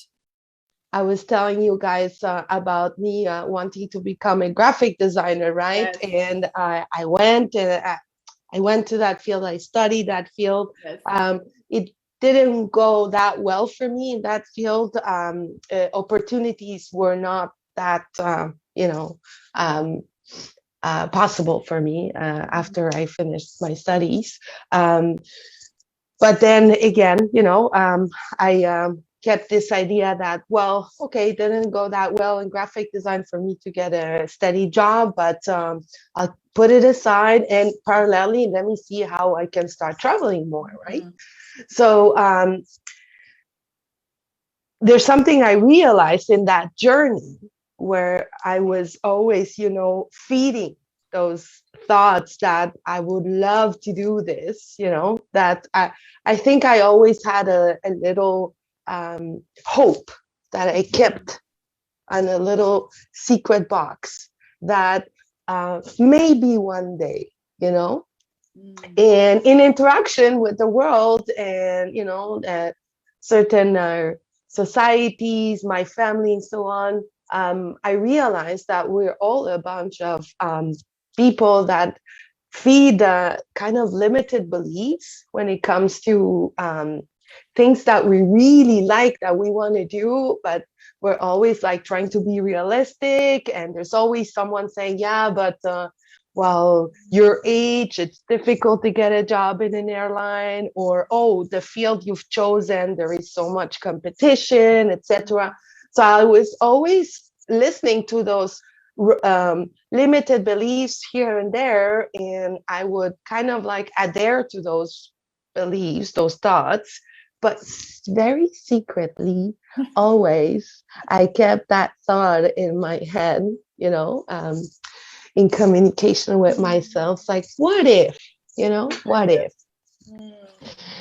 [SPEAKER 6] I was telling you guys about me wanting to become a graphic designer, right? Yes. And I went to that field. I studied that field. Yes. It didn't go that well for me in that field. Opportunities were not that, possible for me after I finished my studies. But then again, I kept this idea that, well, okay, it didn't go that well in graphic design for me to get a steady job, but I'll put it aside and parallelly, let me see how I can start traveling more, right? Mm-hmm. So there's something I realized in that journey where I was always, feeding those thoughts that I would love to do this, that I think I always had a little hope that I kept on a little secret box that maybe one day, and in interaction with the world and, certain societies, my family and so on, I realized that we're all a bunch of people that feed kind of limited beliefs when it comes to things that we really like, that we want to do, but we're always like trying to be realistic. And there's always someone saying, yeah, but well, your age, it's difficult to get a job in an airline, or, oh, the field you've chosen, there is so much competition, etc. So I was always listening to those limited beliefs here and there, and I would kind of like adhere to those beliefs, those thoughts, but very secretly, always, I kept that thought in my head, in communication with myself, like, what if, what if?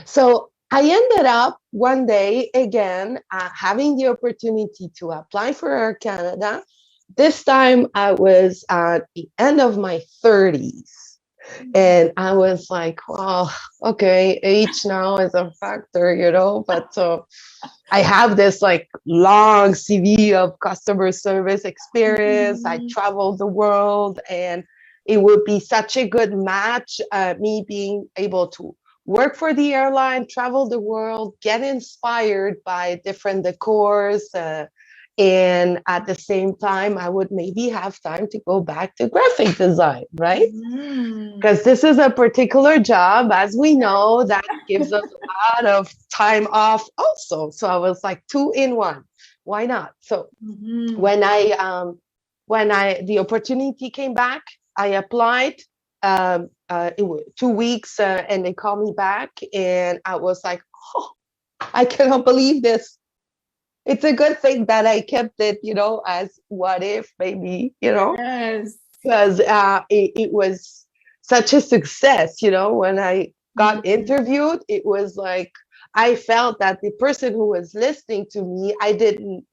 [SPEAKER 6] So I ended up one day, again, having the opportunity to apply for Air Canada. This time I was at the end of my 30s. And I was like, well, okay, age now is a factor, but I have this like long CV of customer service experience. I traveled the world, and it would be such a good match, me being able to work for the airline, travel the world, get inspired by different decors, and at the same time, I would maybe have time to go back to graphic design, right? Because this is a particular job, as we know, that gives us a lot of time off also. So I was like 2 in 1. Why not? So when the opportunity came back, I applied. It was 2 weeks, and they called me back, and I was like, oh, I cannot believe this. It's a good thing that I kept it, as what if, maybe,
[SPEAKER 2] Yes.
[SPEAKER 6] Because it was such a success, when I got interviewed, it was like, I felt that the person who was listening to me, I didn't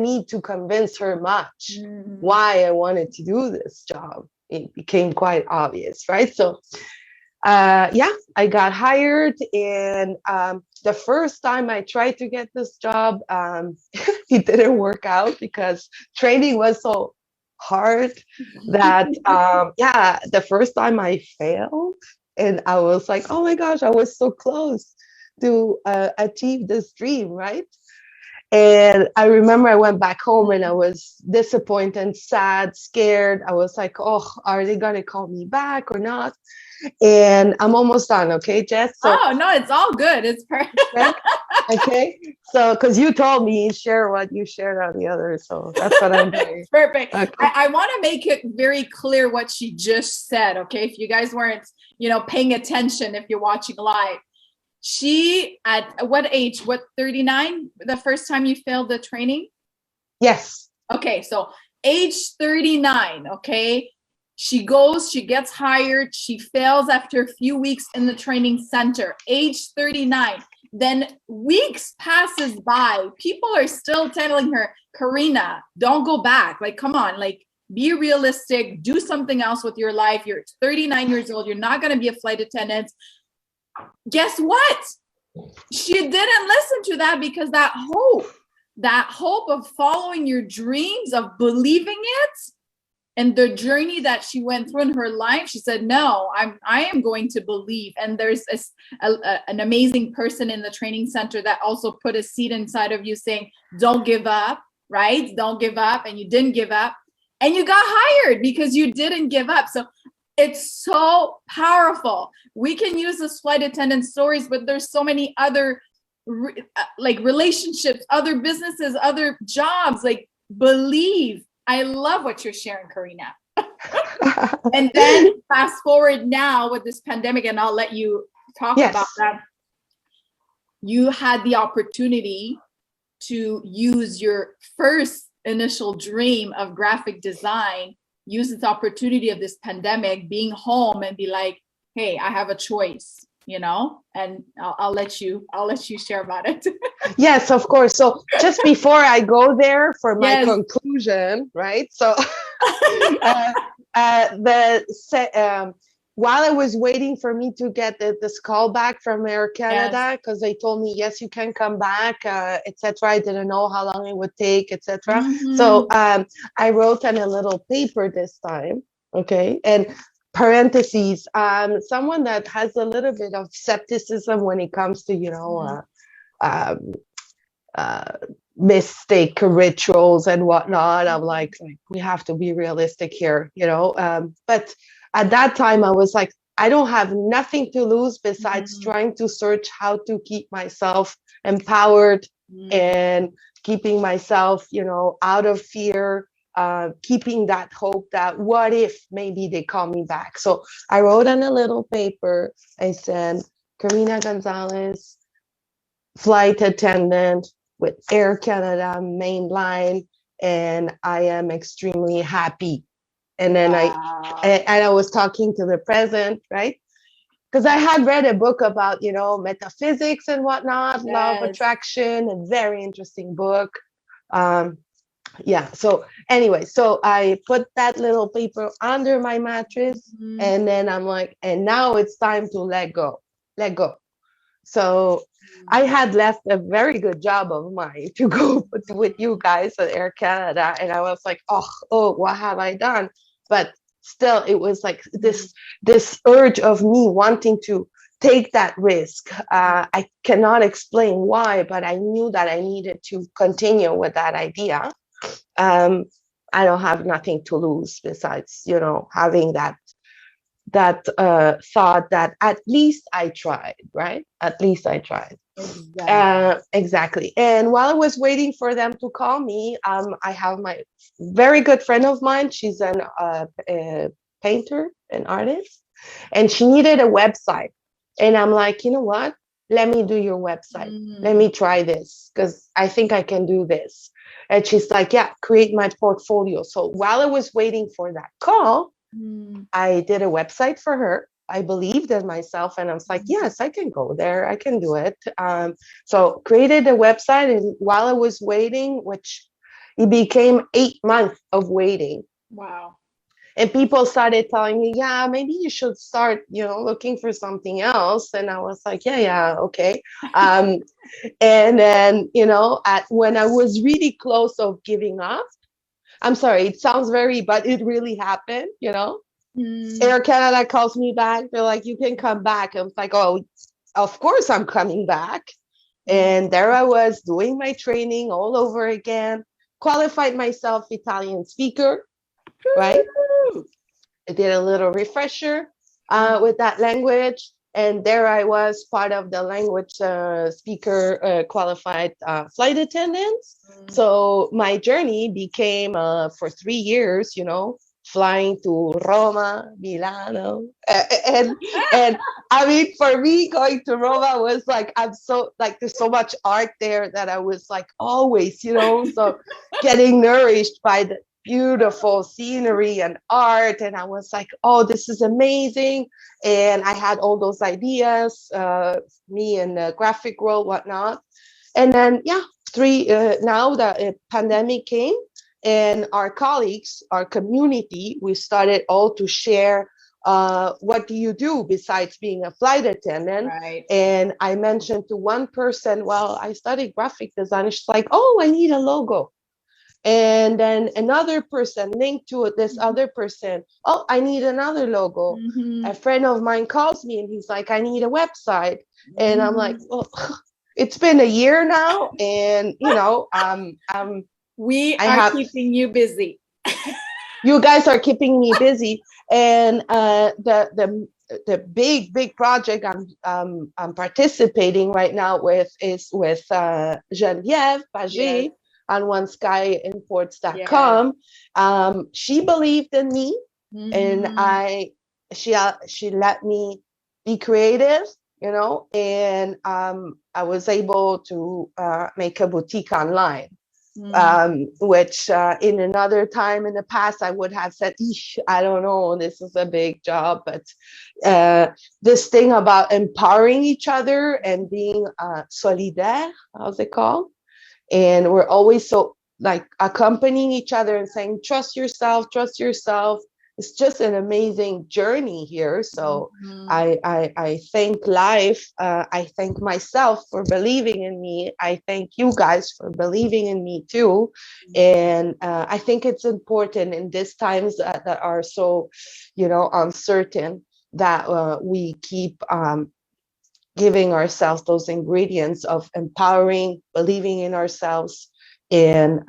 [SPEAKER 6] need to convince her much why I wanted to do this job. It became quite obvious, right? So, I got hired, and the first time I tried to get this job, it didn't work out because training was so hard that, the first time I failed, and I was like, oh my gosh, I was so close to achieve this dream, right? And I remember I went back home and I was disappointed, sad, scared. I was like, oh, are they going to call me back or not? And I'm almost done, okay, Jess? So,
[SPEAKER 2] oh, no, it's all good. It's perfect.
[SPEAKER 6] Okay, so because you told me share what you shared on the other, so that's what I'm doing.
[SPEAKER 2] Perfect.
[SPEAKER 6] Okay.
[SPEAKER 2] I want to make it very clear what she just said. Okay, if you guys weren't, paying attention, if you're watching live, she at what age? What 39? The first time you failed the training?
[SPEAKER 6] Yes.
[SPEAKER 2] Okay, so age 39. Okay, she gets hired. She fails after a few weeks in the training center. Age 39. Then weeks passes by. People are still telling her, Karina, don't go back. Like, come on, like, be realistic. Do something else with your life. You're 39 years old. You're not going to be a flight attendant. Guess what? She didn't listen to that because that hope of following your dreams, of believing it, and the journey that she went through in her life, she said, no, I am going to believe. And there's an amazing person in the training center that also put a seed inside of you saying, don't give up, right? Don't give up. And you didn't give up. And you got hired because you didn't give up. So it's so powerful. We can use this flight attendant stories, but there's so many other like relationships, other businesses, other jobs. Like, believe. I love what you're sharing, Karina. And then fast forward now with this pandemic, and I'll let you talk about that. You had the opportunity to use your first initial dream of graphic design, use this opportunity of this pandemic, being home, and be like, hey, I have a choice, and I'll let you share about it.
[SPEAKER 6] Yes, of course. So just before I go there for my conclusion, right? So while I was waiting for me to get this call back from Air Canada, because they told me, yes, you can come back, etc. I didn't know how long it would take, etc. So I wrote on a little paper this time, okay? And parentheses, someone that has a little bit of skepticism when it comes to, mistake rituals and whatnot. I'm like, we have to be realistic here, but at that time I was like, I don't have nothing to lose besides trying to search how to keep myself empowered and keeping myself, out of fear, keeping that hope that what if maybe they call me back. So I wrote on a little paper, I said, Karina Gonzalez, flight attendant with Air Canada mainline, and I am extremely happy. And then I was talking to the president, right? Because I had read a book about, metaphysics and whatnot, law of attraction, a very interesting book. So anyway, so I put that little paper under my mattress, and then I'm like, and now it's time to let go. So I had left a very good job of mine to go with you guys at Air Canada, and I was like, oh, what have I done? But still, it was like this urge of me wanting to take that risk. I cannot explain why, but I knew that I needed to continue with that idea. I don't have nothing to lose besides, having that thought that at least I tried, right? At least I tried. Exactly. And while I was waiting for them to call me, I have my very good friend of mine. She's a painter, an artist, and she needed a website. And I'm like, you know what? Let me do your website. Let me try this because I think I can do this. And she's like, yeah, create my portfolio. So while I was waiting for that call, I did a website for her. I believed in myself, and I was like, yes, I can go there. I can do it. So created a website, and while I was waiting, which it became 8 months of waiting.
[SPEAKER 2] Wow.
[SPEAKER 6] And people started telling me, yeah, maybe you should start, looking for something else. And I was like, yeah, okay. And then, when I was really close of giving up, I'm sorry, it sounds but it really happened, Air Canada calls me back. They're like, you can come back. I was like, oh, of course I'm coming back. And there I was doing my training all over again, qualified myself Italian speaker, right? I did a little refresher with that language. And there I was, part of the language speaker qualified flight attendants. So my journey became for 3 years, flying to Roma, Milano, and I mean, for me, going to Roma was like, there's so much art there that I was like always, so getting nourished by the beautiful scenery and art. And I was like, oh, this is amazing. And I had all those ideas, me in the graphic world, whatnot. And then, now the pandemic came, and our colleagues, our community, we started all to share what do you do besides being a flight attendant?
[SPEAKER 2] Right.
[SPEAKER 6] And I mentioned to one person, well, I studied graphic design. She's like, oh, I need a logo. And then another person linked to this other person, oh, I need another logo. A friend of mine calls me and he's like, I need a website. And I'm like, well, it's been a year now, and
[SPEAKER 2] we are keeping you busy.
[SPEAKER 6] You guys are keeping me busy. And the big project I'm participating right now with is with Geneviève Pagé on oneskyimports.com. She believed in me, and she let me be creative, and I was able to make a boutique online. Which in another time in the past I would have said, I don't know, this is a big job. But this thing about empowering each other and being solidaire, how's it called? And we're always so like accompanying each other and saying, trust yourself. It's just an amazing journey here. So I thank life. I thank myself for believing in me. I thank you guys for believing in me too. And I think it's important in these times that are so, uncertain, that we keep giving ourselves those ingredients of empowering, believing in ourselves, and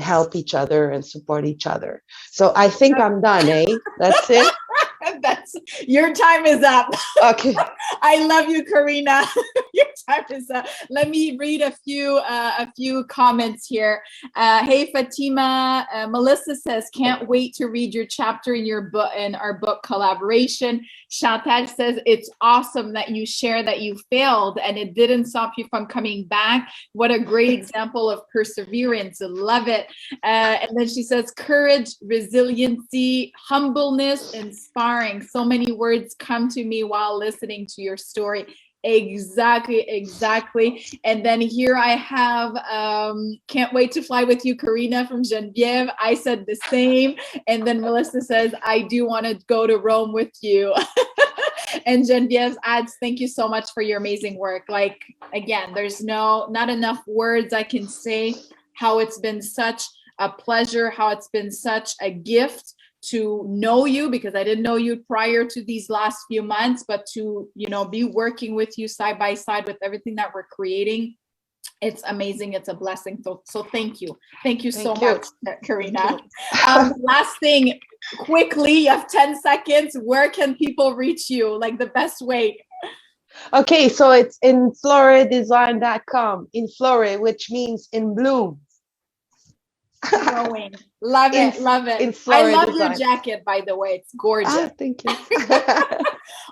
[SPEAKER 6] help each other and support each other. So I think I'm done, eh? That's it.
[SPEAKER 2] Your time is up.
[SPEAKER 6] Okay.
[SPEAKER 2] I love you, Karina. Your time is up. Let me read a few comments here. Hey, Fatima. Melissa says, can't wait to read your chapter in our book collaboration. Chantal says, it's awesome that you share that you failed and it didn't stop you from coming back. What a great example of perseverance. Love it. And then she says, courage, resiliency, humbleness, inspiring. So many words come to me while listening to your story. Exactly. And then here I have, can't wait to fly with you, Karina from Geneviève. I said the same. And then Melissa says, I do want to go to Rome with you. And Geneviève adds, thank you so much for your amazing work. Like, again, there's not enough words I can say how it's been such a pleasure, how it's been such a gift to know you, because I didn't know you prior to these last few months, but to, be working with you side by side with everything that we're creating. It's amazing. It's a blessing. So thank you. Thank you so much, Karina. Last thing, quickly, you have 10 seconds. Where can people reach you? Like the best way.
[SPEAKER 6] Okay, so it's in floredesign.com, in flore, which means in bloom.
[SPEAKER 2] Growing. Love it. I love your jacket, by the way. It's gorgeous.
[SPEAKER 6] Thank you.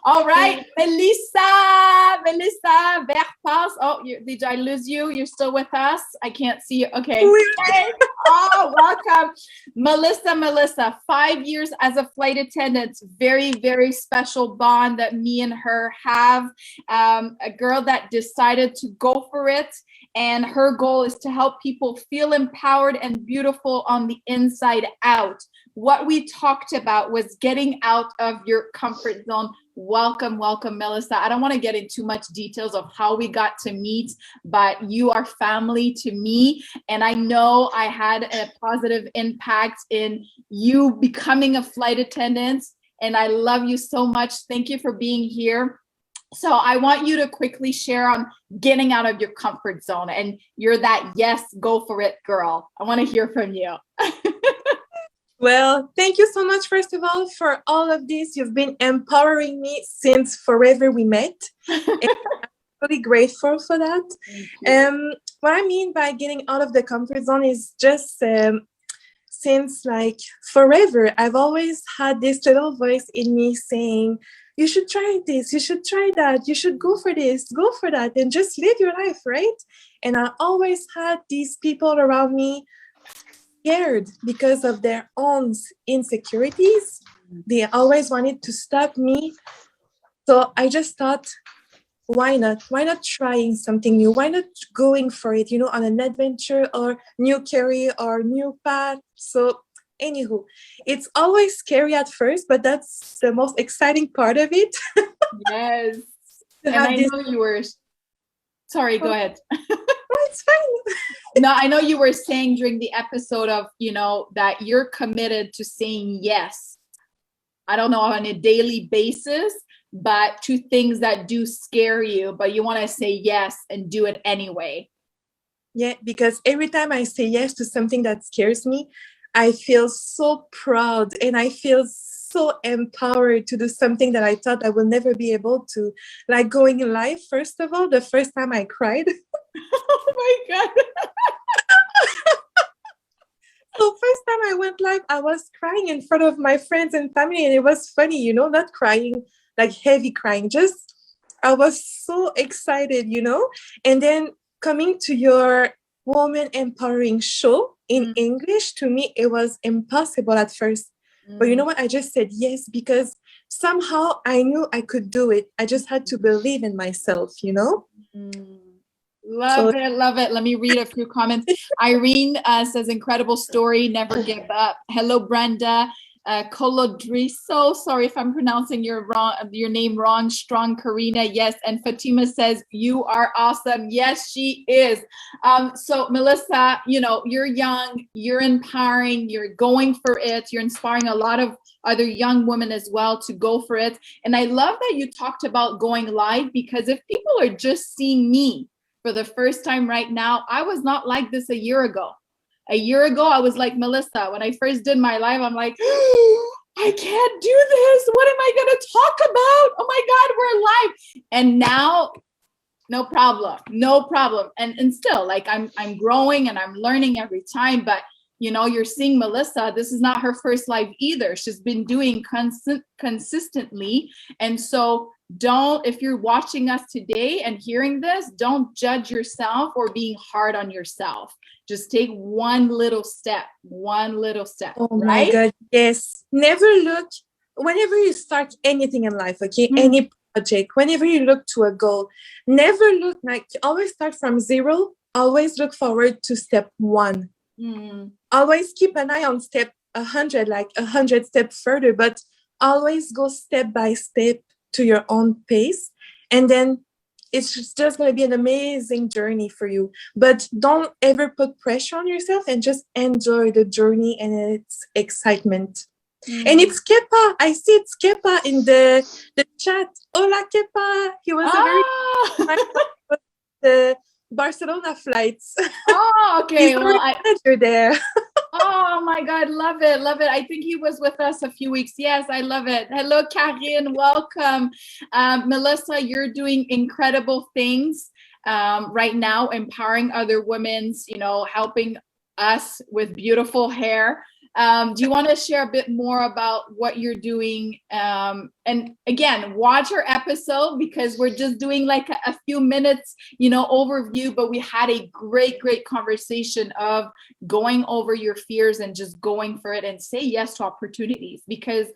[SPEAKER 2] All right, Melissa Verpas. Oh, did I lose you? You're still with us? I can't see you. Okay. Oh, welcome. Melissa, 5 years as a flight attendant. Very, very special bond that me and her have. A girl that decided to go for it. And her goal is to help people feel empowered and beautiful on the inside out. What we talked about was getting out of your comfort zone. Welcome, Melissa. I don't want to get into much details of how we got to meet, but you are family to me. And I know I had a positive impact in you becoming a flight attendant. And I love you so much. Thank you for being here. So I want you to quickly share on getting out of your comfort zone, and you're that yes, go for it girl. I want to hear from you.
[SPEAKER 7] Well, thank you so much, first of all, for all of this. You've been empowering me since forever we met. And I'm really grateful for that. What I mean by getting out of the comfort zone is just since like forever, I've always had this little voice in me saying, you should try this, you should try that, you should go for this, go for that, and just live your life, right? And I always had these people around me scared because of their own insecurities. They always wanted to stop me. So I just thought, why not? Why not trying something new? Why not going for it, on an adventure or new career or new path? So anywho, it's always scary at first, but that's the most exciting part of it.
[SPEAKER 2] Yes. And I know you were, sorry, go ahead.
[SPEAKER 7] It's fine.
[SPEAKER 2] No, I know you were saying during the episode of, that you're committed to saying yes. I don't know, on a daily basis, but to things that do scare you, but you want to say yes and do it anyway.
[SPEAKER 7] Yeah, because every time I say yes to something that scares me, I feel so proud and I feel so empowered to do something that I thought I will never be able to. Like going live, first of all, the first time I cried.
[SPEAKER 2] Oh my God.
[SPEAKER 7] So first time I went live, I was crying in front of my friends and family, and it was funny, not crying, like heavy crying, just I was so excited, and then coming to your woman empowering show in English, to me, it was impossible at first. But you know what? I just said yes, because somehow I knew I could do it. I just had to believe in myself,
[SPEAKER 2] Love it. Let me read a few comments. Irene says, incredible story, never give up. Hello, Brenda. Colodriso, sorry if I'm pronouncing your name wrong. Strong Karina, yes. And Fatima says, you are awesome. Yes, she is. So Melissa, you're young, you're empowering, you're going for it. You're inspiring a lot of other young women as well to go for it. And I love that you talked about going live, because if people are just seeing me for the first time right now, I was not like this a year ago. A year ago, I was like Melissa. When I first did my live, I'm like, I can't do this. What am I going to talk about? Oh my God, we're live. And now, no problem. And still, like I'm growing and I'm learning every time. But you're seeing Melissa. This is not her first live either. She's been doing consistently. And so if you're watching us today and hearing this, don't judge yourself or being hard on yourself. Just take one little step.
[SPEAKER 7] Oh my God, yes. Never look, whenever you start anything in life, okay, any project, whenever you look to a goal, never look like, always start from zero, always look forward to step one. Always keep an eye on step 100, like 100 steps further, but always go step by step to your own pace. And then it's just going to be an amazing journey for you. But don't ever put pressure on yourself, and just enjoy the journey and its excitement. And it's Kepa. I see it's Kepa in the chat. Hola, Kepa. He was a very the Barcelona flights.
[SPEAKER 2] Oh, okay.
[SPEAKER 7] You're there.
[SPEAKER 2] Oh my God, love it. I think he was with us a few weeks. Yes, I love it. Hello, Karine, welcome. Melissa, you're doing incredible things right now, empowering other women, helping us with beautiful hair. Do you want to share a bit more about what you're doing? And again, watch our episode, because we're just doing like a few minutes, overview, but we had a great conversation of going over your fears and just going for it and say yes to opportunities, because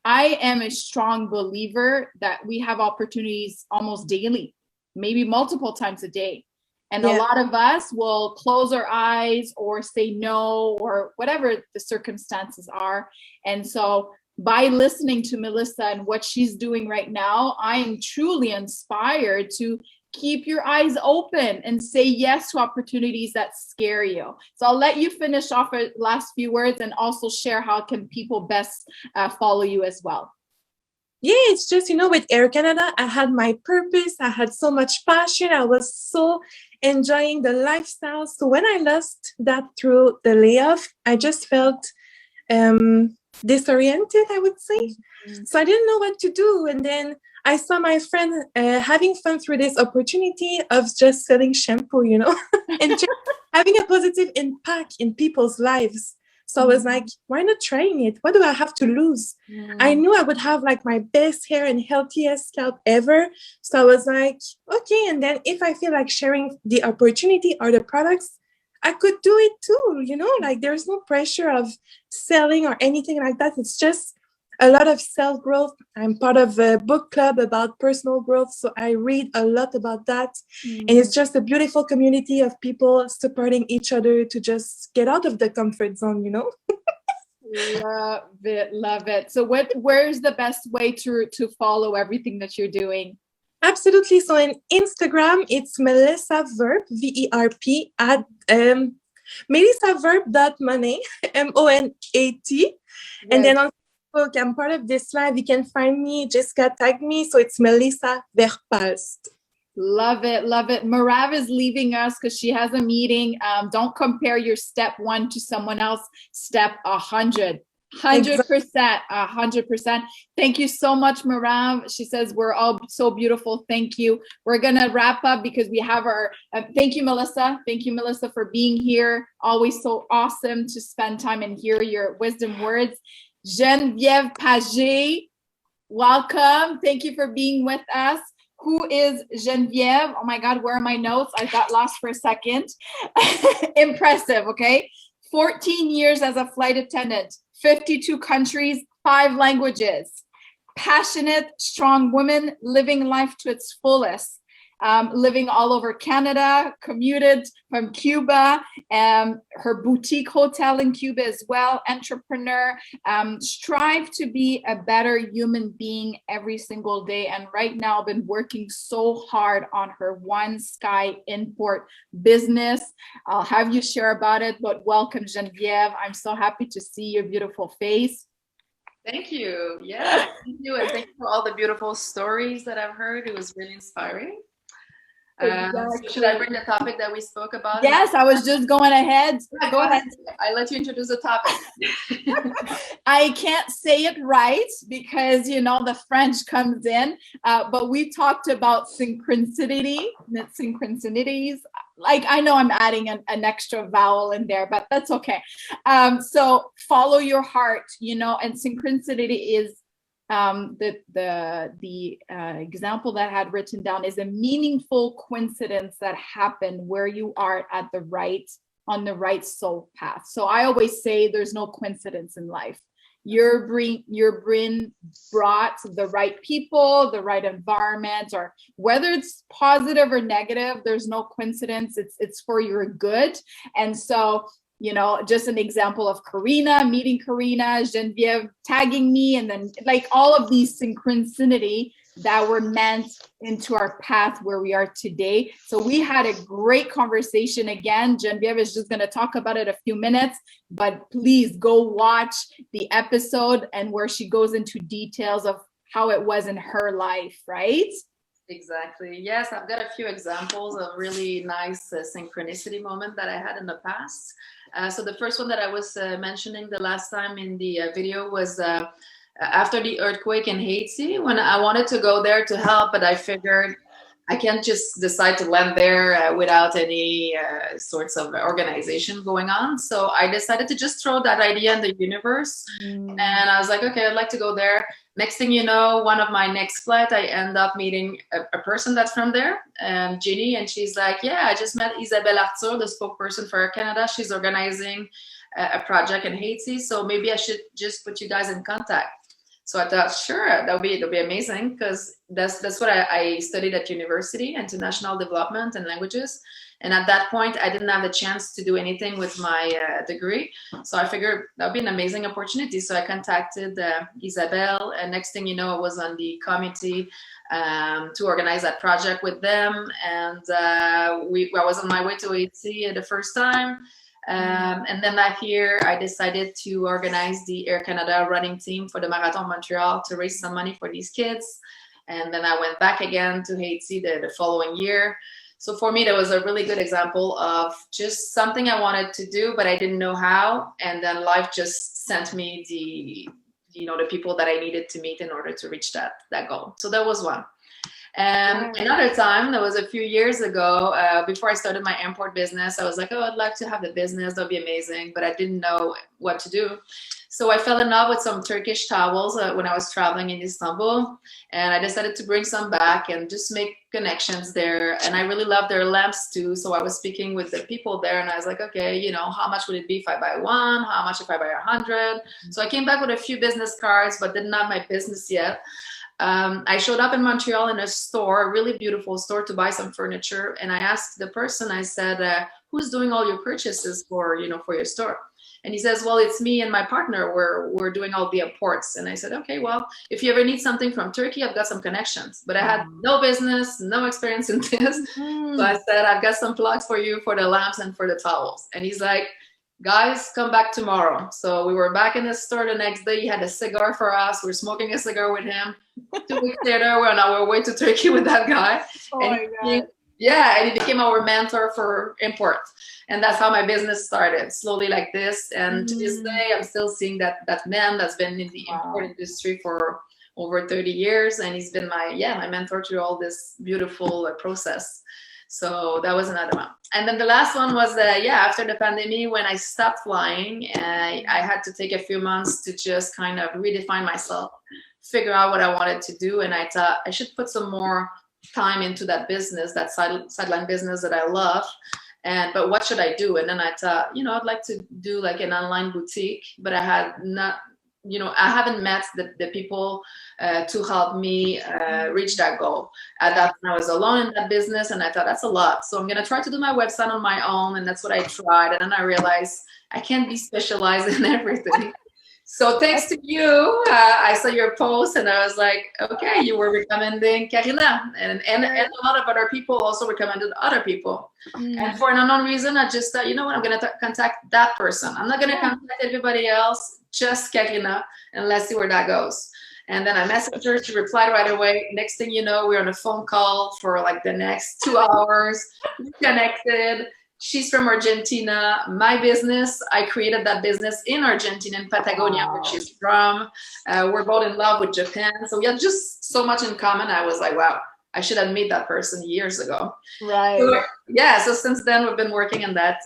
[SPEAKER 2] I am a strong believer that we have opportunities almost daily, maybe multiple times a day. And a lot of us will close our eyes or say no, or whatever the circumstances are. And so by listening to Melissa and what she's doing right now, I am truly inspired to keep your eyes open and say yes to opportunities that scare you. So I'll let you finish off our last few words, and also share how can people best follow you as well.
[SPEAKER 7] Yeah, it's just, with Air Canada, I had my purpose. I had so much passion. I was so enjoying the lifestyle. So when I lost that through the layoff, I just felt disoriented, I would say. So I didn't know what to do. And then I saw my friend having fun through this opportunity of just selling shampoo, and just having a positive impact in people's lives. So I was like, why not trying it? What do I have to lose? I knew I would have like my best hair and healthiest scalp ever. So I was like, okay. And then if I feel like sharing the opportunity or the products, I could do it too, like there's no pressure of selling or anything like that. It's just a lot of self-growth. I'm part of a book club about personal growth, so I read a lot about that. And it's just a beautiful community of people supporting each other to just get out of the comfort zone,
[SPEAKER 2] Love it. So where's the best way to follow everything that you're doing?
[SPEAKER 7] Absolutely. So in Instagram, it's Melissa Verb, VERP, at melissaverb.money, MONAT. And then on Facebook, I'm part of this live. You can find me, Jessica tagged me. So it's Melissa Verpalst.
[SPEAKER 2] Love it. Morav is leaving us because she has a meeting. Don't compare your step 1 to someone else. Step 100. 100%. Thank you so much, Morav. She says we're all so beautiful. Thank you. We're gonna wrap up because we have our thank you, Melissa. Thank you, Melissa, for being here. Always so awesome to spend time and hear your wisdom words. Geneviève Paget, welcome. Thank you for being with us. Who is Geneviève? Oh my God, where are my notes? I got lost for a second. Impressive, okay? 14 years as a flight attendant, 52 countries, 5 languages. Passionate, strong woman, living life to its fullest. Living all over Canada, commuted from Cuba, her boutique hotel in Cuba as well, entrepreneur, strive to be a better human being every single day. And right now, been working so hard on her One Sky import business. I'll have you share about it, but welcome, Geneviève. I'm so happy to see your beautiful face.
[SPEAKER 8] Thank you. Yeah, thank you. And thank you for all the beautiful stories that I've heard. It was really inspiring.
[SPEAKER 2] Exactly.
[SPEAKER 8] Should I bring the topic that we spoke about?
[SPEAKER 2] Yes, I was just going ahead.
[SPEAKER 8] Yeah, go ahead. I let you introduce the topic.
[SPEAKER 2] I can't say it right because, the French comes in, but we talked about synchronicities. Like, I know I'm adding an extra vowel in there, but that's okay. So follow your heart, and synchronicity is the example that I had written down is a meaningful coincidence that happened where you are on the right soul path. So I always say there's no coincidence in life. Your brain brought the right people, the right environment, or whether it's positive or negative, there's no coincidence. It's for your good. And so just an example of meeting Karina, Geneviève tagging me, and then like all of these synchronicity that were meant into our path where we are today. So we had a great conversation again. Geneviève is just going to talk about it a few minutes, but please go watch the episode and where she goes into details of how it was in her life, right?
[SPEAKER 8] Exactly. Yes, I've got a few examples of really nice synchronicity moment that I had in the past. So the first one that I was mentioning the last time in the video was after the earthquake in Haiti, when I wanted to go there to help, but I figured I can't just decide to land there without any sorts of organization going on. So I decided to just throw that idea in the universe. And I was like, okay, I'd like to go there. Next thing you know, one of my next flight, I end up meeting a person that's from there, Ginny, and she's like, yeah, I just met Isabelle Arthur, the spokesperson for Air Canada. She's organizing a project in Haiti, so maybe I should just put you guys in contact. So I thought, sure, that'll be amazing, because that's what I studied at university, international development and languages. And at that point, I didn't have the chance to do anything with my degree. So I figured that would be an amazing opportunity. So I contacted Isabelle, and next thing you know, I was on the committee to organize that project with them. And I was on my way to Haiti the first time. And then that year, I decided to organize the Air Canada running team for the Marathon Montreal to raise some money for these kids. And then I went back again to Haiti the following year. So for me, that was a really good example of just something I wanted to do, but I didn't know how. And then life just sent me the people that I needed to meet in order to reach that goal. So that was one. And another time, that was a few years ago, before I started my import business, I was like, oh, I'd like to have the business. That'd be amazing. But I didn't know what to do. So I fell in love with some Turkish towels when I was traveling in Istanbul. And I decided to bring some back and just make connections there. And I really love their lamps too. So I was speaking with the people there and I was like, okay, how much would it be if I buy one? How much if I buy 100? So I came back with a few business cards, but didn't have my business yet. I showed up in Montreal in a store, a really beautiful store, to buy some furniture. And I asked the person, I said, who's doing all your purchases for your store? And he says, well, it's me and my partner. We're doing all the imports. And I said, okay, well, if you ever need something from Turkey, I've got some connections. But I had no business, no experience in this. So I said, I've got some plugs for you for the lamps and for the towels. And he's like, guys, come back tomorrow. So we were back in the store the next day. He had a cigar for us. We were smoking a cigar with him. 2 weeks later, we're on our way to Turkey with that guy. And he became our mentor for import. And that's how my business started, slowly like this. And to this day, I'm still seeing that man that's been in the import industry for over 30 years. And he's been my mentor through all this beautiful process. So that was another one. And then the last one was, after the pandemic, when I stopped flying, I had to take a few months to just kind of redefine myself, figure out what I wanted to do. And I thought I should put some more time into that business, that sideline business that I love. But what should I do? And then I thought, I'd like to do like an online boutique, but I had not, I haven't met the people to help me reach that goal. At that time, I was alone in that business, and I thought that's a lot. So I'm going to try to do my website on my own, and that's what I tried. And then I realized I can't be specialized in everything. So thanks to you, I saw your post, and I was like, okay, you were recommending Karina, and a lot of other people also recommended other people. And for an unknown reason, I just thought, you know what, I'm going to contact that person. I'm not going to contact everybody else, just Karina, and let's see where that goes. And then I messaged her, she replied right away. Next thing you know, we're on a phone call for like the next 2 hours. We connected. She's from Argentina. My business, I created that business in Argentina, in Patagonia, where she's from. We're both in love with Japan. So we had just so much in common. I was like, wow, I should have met that person years ago.
[SPEAKER 2] Right.
[SPEAKER 8] So since then we've been working on that,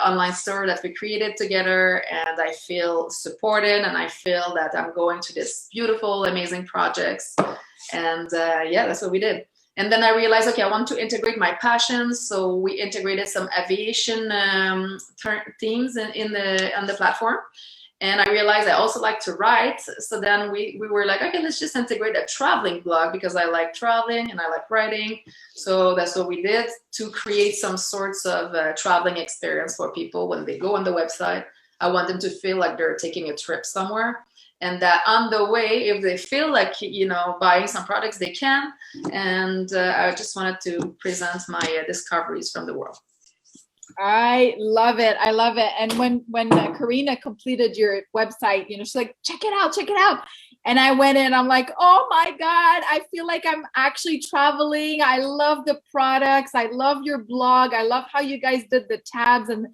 [SPEAKER 8] online store that we created together, and I feel supported, and I feel that I'm going to this beautiful, amazing projects, and that's what we did. And then I realized, okay, I want to integrate my passions, so we integrated some aviation themes on the platform. And I realized I also like to write. So then we were like, okay, let's just integrate a traveling blog, because I like traveling and I like writing. So that's what we did, to create some sorts of traveling experience for people when they go on the website. I want them to feel like they're taking a trip somewhere, and that on the way, if they feel like, buying some products, they can. And I just wanted to present my discoveries from the world.
[SPEAKER 2] I love it. I love it. And when Karina completed your website, she's like, check it out. And I went in, I'm like, oh my God, I feel like I'm actually traveling. I love the products. I love your blog. I love how you guys did the tabs, and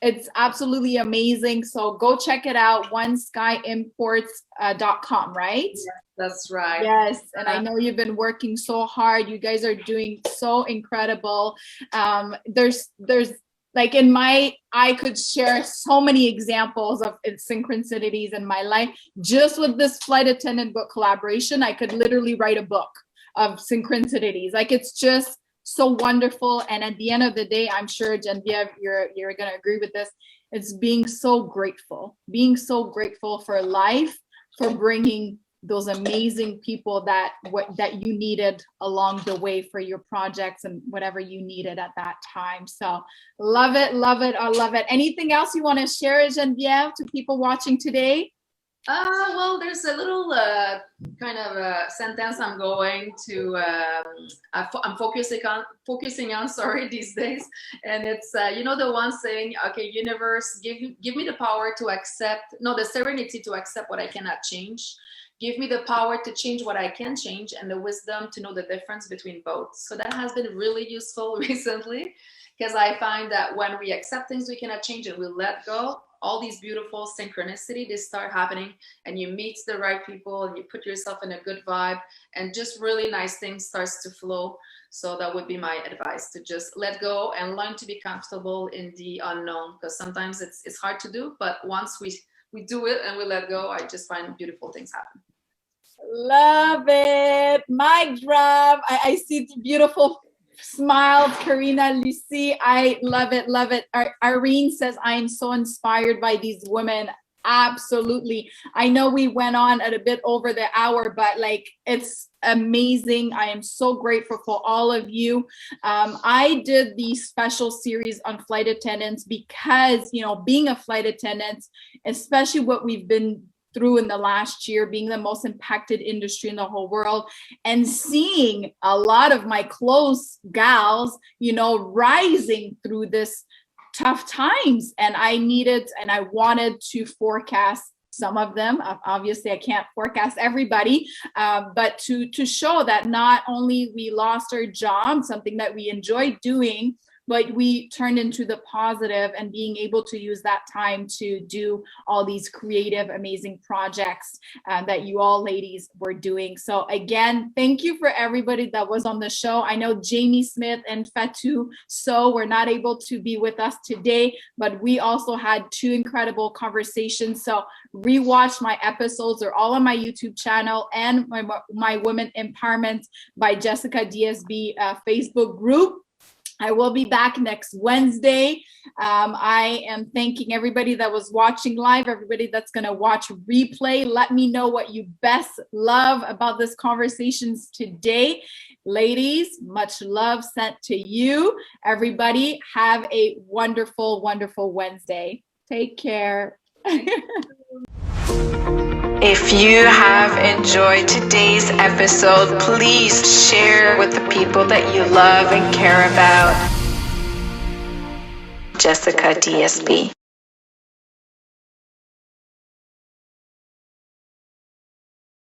[SPEAKER 2] it's absolutely amazing. So go check it out, oneskyimports.com, right?
[SPEAKER 8] Yes, that's right.
[SPEAKER 2] Yes. And I know you've been working so hard. You guys are doing so incredible. There's like I could share so many examples of synchronicities in my life. Just with this flight attendant book collaboration, I could literally write a book of synchronicities. Like, it's just so wonderful. And at the end of the day, I'm sure, Genevieve, you're going to agree with this. It's being so grateful for life, for bringing those amazing people that you needed along the way for your projects and whatever you needed at that time. So love it. I love it. Anything else you want to share, Genevieve, to people watching today?
[SPEAKER 8] Well, there's a little kind of a sentence I'm going to, I'm focusing on, these days. And it's, the one saying, okay, universe, give me the power to the serenity to accept what I cannot change. Give me the power to change what I can change, and the wisdom to know the difference between both. So that has been really useful recently, because I find that when we accept things we cannot change and we let go, all these beautiful synchronicity, they start happening, and you meet the right people, and you put yourself in a good vibe, and just really nice things starts to flow. So that would be my advice, to just let go and learn to be comfortable in the unknown, because sometimes it's hard to do, but once we do it and we let go, I just find beautiful things happen.
[SPEAKER 2] Love it. Mic drop. I see the beautiful smiles, Karina, Lucy. I love it, love it. Irene says, I am so inspired by these women. Absolutely. I know we went on at a bit over the hour, but like, it's amazing. I am so grateful for all of you. I did the special series on flight attendants because, you know, being a flight attendant, especially what we've been through in the last year, being the most impacted industry in the whole world, and seeing a lot of my close gals, you know, rising through this tough times. And I needed and I wanted to forecast some of them. Obviously, I can't forecast everybody, but to show that not only we lost our job, something that we enjoyed doing, but we turned into the positive and being able to use that time to do all these creative, amazing projects that you all ladies were doing. So again, thank you for everybody that was on the show. I know Jamie Smith and Fatou So were not able to be with us today, but we also had 2 incredible conversations. So rewatch my episodes. They're all on my YouTube channel and my Women Empowerment by Jessica DSB Facebook group. I will be back next Wednesday. I am thanking everybody that was watching live, everybody that's going to watch replay. Let me know what you best love about this conversations today. Ladies, much love sent to you. Everybody have a wonderful, wonderful Wednesday. Take care.
[SPEAKER 1] If you have enjoyed today's episode, please share with the people that you love and care about. Jessica DSB.